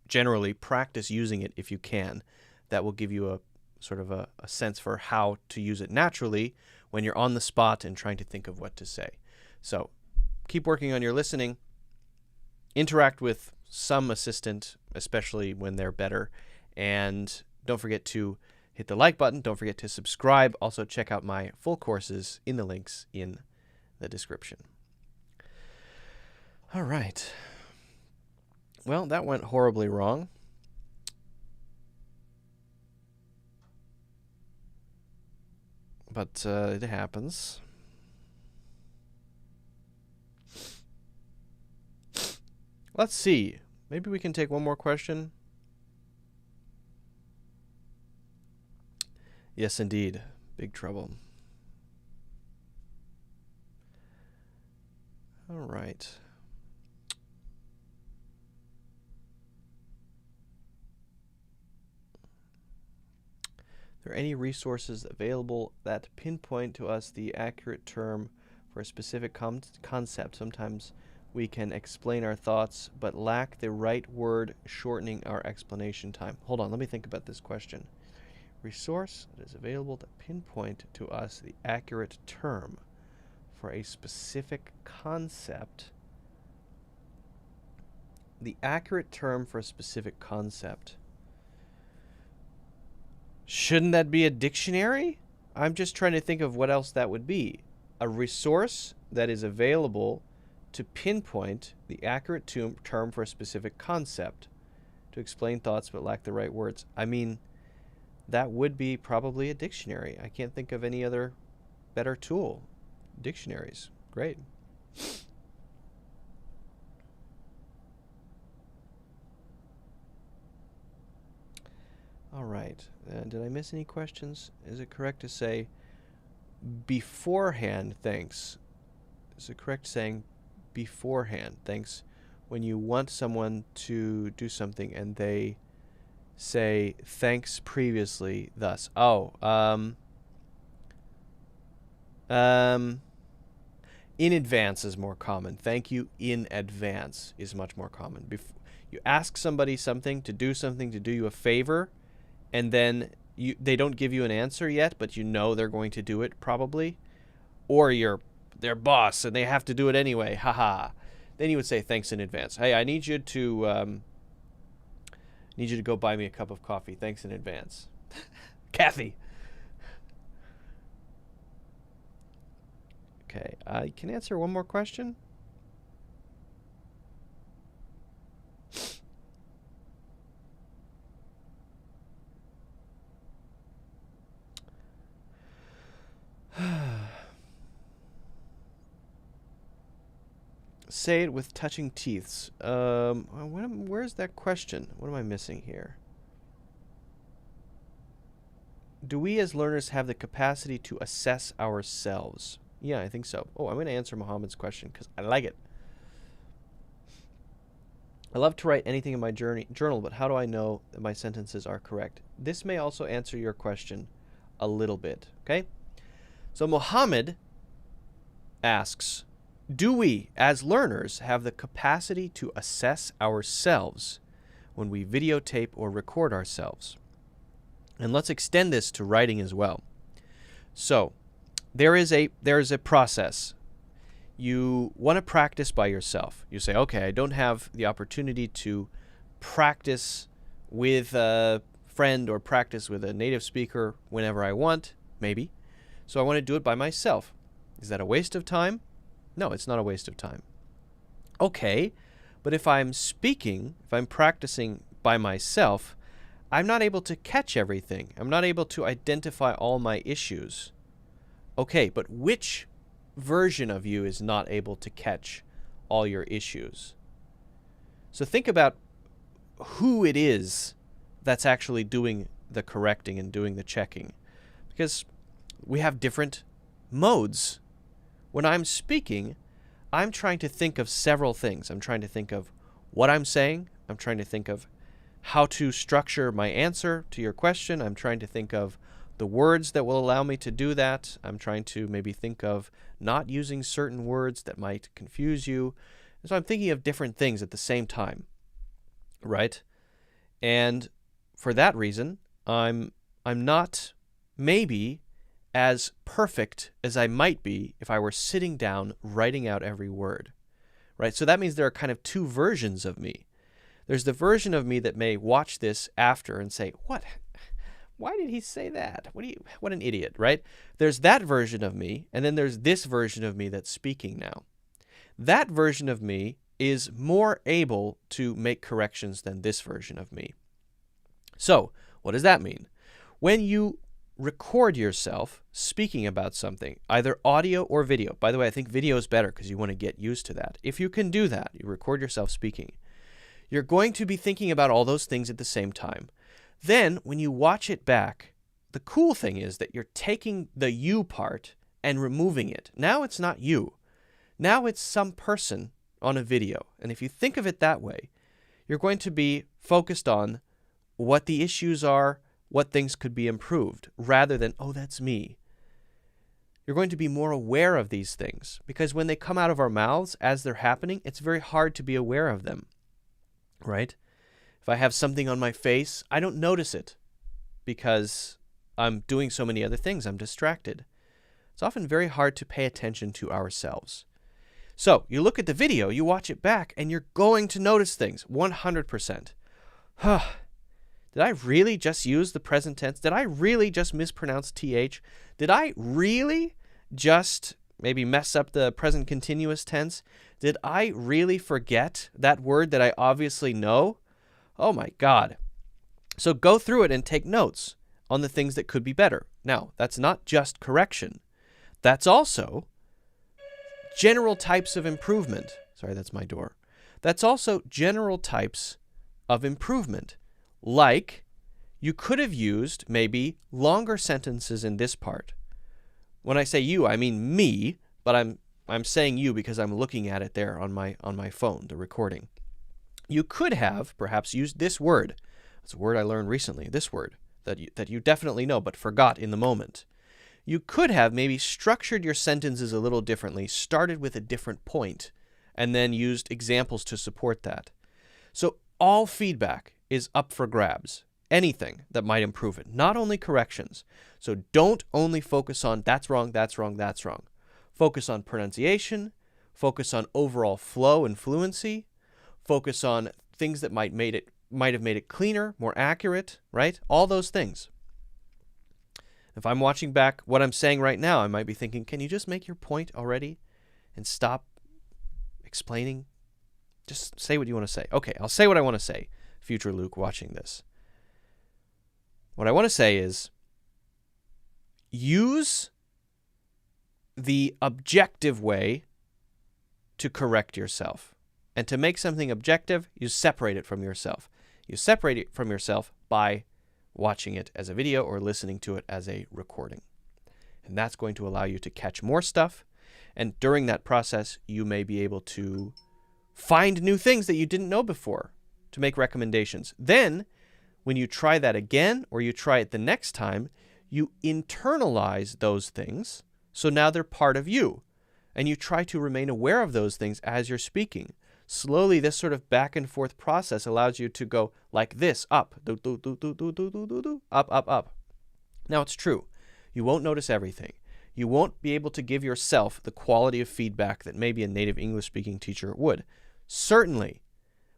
generally practice using it if you can. That will give you a sort of a sense for how to use it naturally when you're on the spot and trying to think of what to say. So keep working on your listening. Interact with some assistant, especially when they're better. And don't forget to hit the like button. Don't forget to subscribe. Also, check out my full courses in the links in the description. All right. Well, that went horribly wrong. But it happens. Let's see. Maybe we can take one more question. Yes, indeed. Big trouble. All right. Are there any resources available that pinpoint to us the accurate term for a specific concept? Sometimes we can explain our thoughts but lack the right word, shortening our explanation time. Hold on, let me think about this question. Resource that is available to pinpoint to us the accurate term for a specific concept. The accurate term for a specific concept. Shouldn't that be a dictionary? I'm just trying to think of what else that would be. A resource that is available to pinpoint the accurate term for a specific concept, to explain thoughts but lack the right words. I mean, that would be probably a dictionary. I can't think of any other better tool. Dictionaries. Great. All right. Did I miss any questions? Is it correct to say beforehand thanks? Is it correct saying beforehand thanks when you want someone to do something and they say thanks previously thus? In advance is more common. Thank you in advance is much more common. You ask somebody something, to do you a favor, and then they don't give you an answer yet, but you know they're going to do it probably, or you're their boss and they have to do it anyway, haha. Then you would say thanks in advance. Hey, I need you to go buy me a cup of coffee. Thanks in advance. Kathy. Okay, I can answer one more question. Say it with touching teeths. Where's that question? What am I missing here? Do we as learners have the capacity to assess ourselves? Yeah, I think so. Oh, I'm going to answer Muhammad's question because I like it. I love to write anything in my journal, but how do I know that my sentences are correct? This may also answer your question a little bit, okay? So Muhammad asks, do we, as learners, have the capacity to assess ourselves when we videotape or record ourselves? And let's extend this to writing as well. So, there is a process. You want to practice by yourself. You say, okay, I don't have the opportunity to practice with a friend or practice with a native speaker whenever I want, maybe. So I want to do it by myself. Is that a waste of time? No, it's not a waste of time. Okay, but if I'm speaking, if I'm practicing by myself, I'm not able to catch everything. I'm not able to identify all my issues. Okay, but which version of you is not able to catch all your issues? So think about who it is that's actually doing the correcting and doing the checking. Because we have different modes. When I'm speaking, I'm trying to think of several things. I'm trying to think of what I'm saying. I'm trying to think of how to structure my answer to your question. I'm trying to think of the words that will allow me to do that. I'm trying to maybe think of not using certain words that might confuse you. So I'm thinking of different things at the same time, right? And for that reason, I'm not maybe as perfect as I might be if I were sitting down writing out every word, right? So that means there are kind of two versions of me. There's the version of me that may watch this after and say, "What? Why did he say that? What an idiot," right? There's that version of me, and then there's this version of me that's speaking now. That version of me is more able to make corrections than this version of me. So, what does that mean? When you record yourself speaking about something, either audio or video. By the way, I think video is better because you want to get used to that. If you can do that, you record yourself speaking, you're going to be thinking about all those things at the same time. Then, when you watch it back, the cool thing is that you're taking the you part and removing it. Now it's not you. Now it's some person on a video. And if you think of it that way, you're going to be focused on what the issues are, what things could be improved, rather than, oh, that's me. You're going to be more aware of these things, because when they come out of our mouths as they're happening, it's very hard to be aware of them, right? If I have something on my face, I don't notice it because I'm doing so many other things. I'm distracted. It's often very hard to pay attention to ourselves. So you look at the video, you watch it back, and you're going to notice things 100%. Did I really just use the present tense? Did I really just mispronounce TH? Did I really just maybe mess up the present continuous tense? Did I really forget that word that I obviously know? Oh my God. So go through it and take notes on the things that could be better. Now, that's not just correction. That's also general types of improvement. Sorry, that's my door. That's also general types of improvement. Like, you could have used maybe longer sentences in this part. When I say you, I mean me, but I'm saying you because I'm looking at it there on my phone, the recording. You could have perhaps used this word. It's a word I learned recently, this word, that you definitely know but forgot in the moment. You could have maybe structured your sentences a little differently, started with a different point, and then used examples to support that. So all feedback is up for grabs. Anything that might improve it, not only corrections. So don't only focus on that's wrong, that's wrong, that's wrong. Focus on pronunciation, focus on overall flow and fluency, focus on things that might have made it cleaner, more accurate, right? All those things. If I'm watching back what I'm saying right now, I might be thinking, can you just make your point already and stop explaining? Just say what you want to say. Okay, I'll say what I want to say, future Luke watching this. What I want to say is use the objective way to correct yourself. And to make something objective, you separate it from yourself. You separate it from yourself by watching it as a video or listening to it as a recording. And that's going to allow you to catch more stuff. And during that process, you may be able to find new things that you didn't know before to make recommendations. Then, when you try that again or you try it the next time, you internalize those things. So now they're part of you. And you try to remain aware of those things as you're speaking. Slowly, this sort of back and forth process allows you to go like this, up, up. Now, it's true. You won't notice everything. You won't be able to give yourself the quality of feedback that maybe a native English-speaking teacher would. Certainly.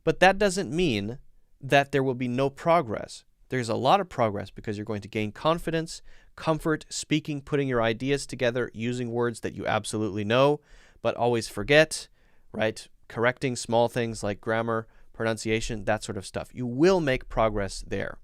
But that doesn't mean that there will be no progress. There's a lot of progress because you're going to gain confidence, comfort, speaking, putting your ideas together, using words that you absolutely know, but always forget, right? Correcting small things like grammar, pronunciation, that sort of stuff. You will make progress there.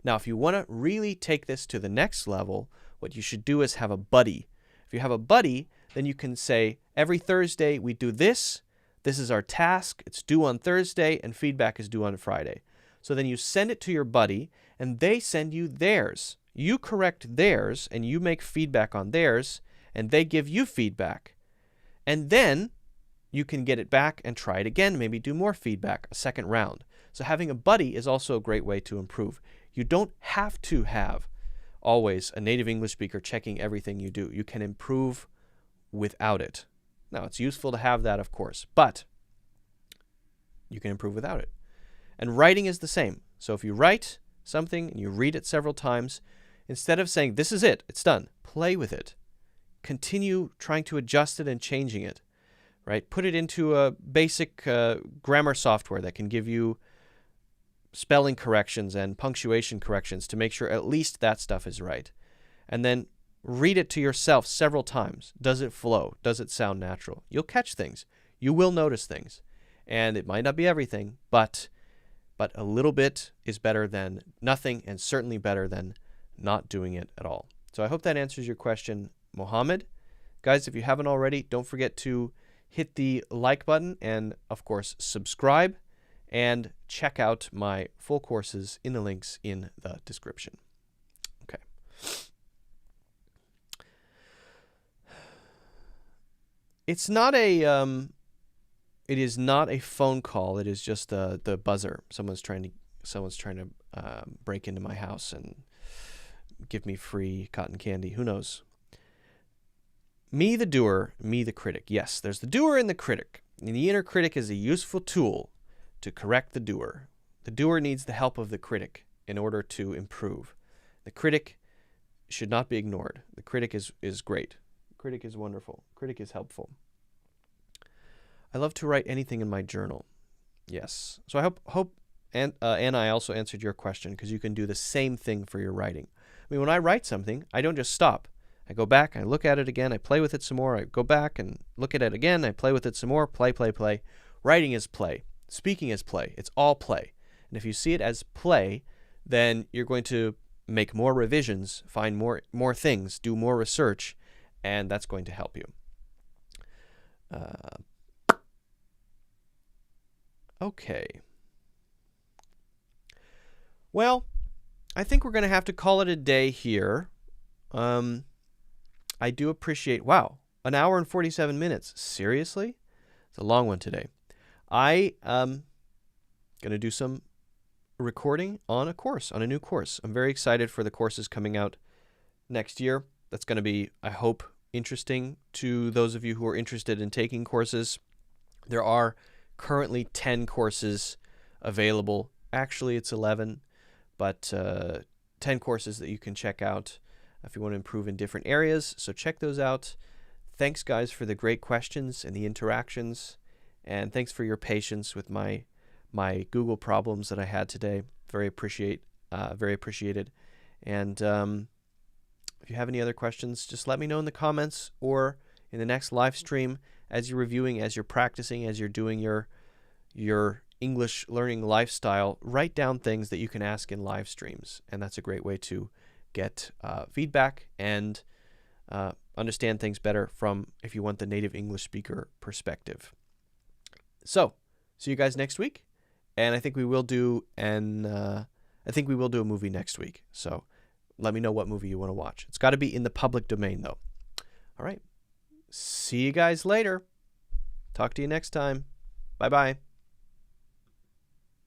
Now, if you want to really take this to the next level, what you should do is have a buddy. If you have a buddy, then you can say, every Thursday we do this. This is our task. It's due on Thursday, and feedback is due on Friday. So then you send it to your buddy, and they send you theirs. You correct theirs, and you make feedback on theirs, and they give you feedback. And then you can get it back and try it again, maybe do more feedback, a second round. So having a buddy is also a great way to improve. You don't have to have always a native English speaker checking everything you do. You can improve without it. Now, it's useful to have that, of course, but you can improve without it. And writing is the same. So if you write something and you read it several times, instead of saying, this is it, it's done, play with it. Continue trying to adjust it and changing it, right? Put it into a basic grammar software that can give you spelling corrections and punctuation corrections to make sure at least that stuff is right. And then read it to yourself several times. Does it flow? Does it sound natural? You'll catch things. You will notice things. And it might not be everything, but a little bit is better than nothing, and certainly better than not doing it at all. So I hope that answers your question, Mohammed. Guys, if you haven't already, don't forget to hit the like button and, of course, subscribe, and check out my full courses in the links in the description. Okay. It's not a it is not a phone call. It is just the buzzer. Someone's trying to break into my house and give me free cotton candy. Who knows? Me the doer, me the critic. Yes, there's the doer and the critic. And the inner critic is a useful tool to correct the doer. The doer needs the help of the critic in order to improve. The critic should not be ignored. The critic is great. The critic is wonderful. The critic is helpful. I love to write anything in my journal. Yes. So I hope Anna, I also answered your question, because you can do the same thing for your writing. I mean, when I write something, I don't just stop. I go back, I look at it again, I play with it some more, I go back and look at it again, I play with it some more, play. Writing is play. Speaking is play. It's all play. And if you see it as play, then you're going to make more revisions, find more things, do more research, and that's going to help you. Okay. Well, I think we're going to have to call it a day here. I do appreciate, wow, an hour and 47 minutes. Seriously? It's a long one today. I am going to do some recording on a new course. I'm very excited for the courses coming out next year. That's going to be, I hope, interesting to those of you who are interested in taking courses. There are currently 10 courses available. Actually, it's 11, but 10 courses that you can check out if you want to improve in different areas. So check those out. Thanks, guys, for the great questions and the interactions. And thanks for your patience with my Google problems that I had today. Very appreciated. And if you have any other questions, just let me know in the comments or in the next live stream as you're reviewing, as you're practicing, as you're doing your English learning lifestyle. Write down things that you can ask in live streams, and that's a great way to get feedback and understand things better from, if you want, the native English speaker perspective. So, see you guys next week, and I think we will do a movie next week. So, let me know what movie you want to watch. It's got to be in the public domain, though. All right. See you guys later. Talk to you next time. Bye-bye.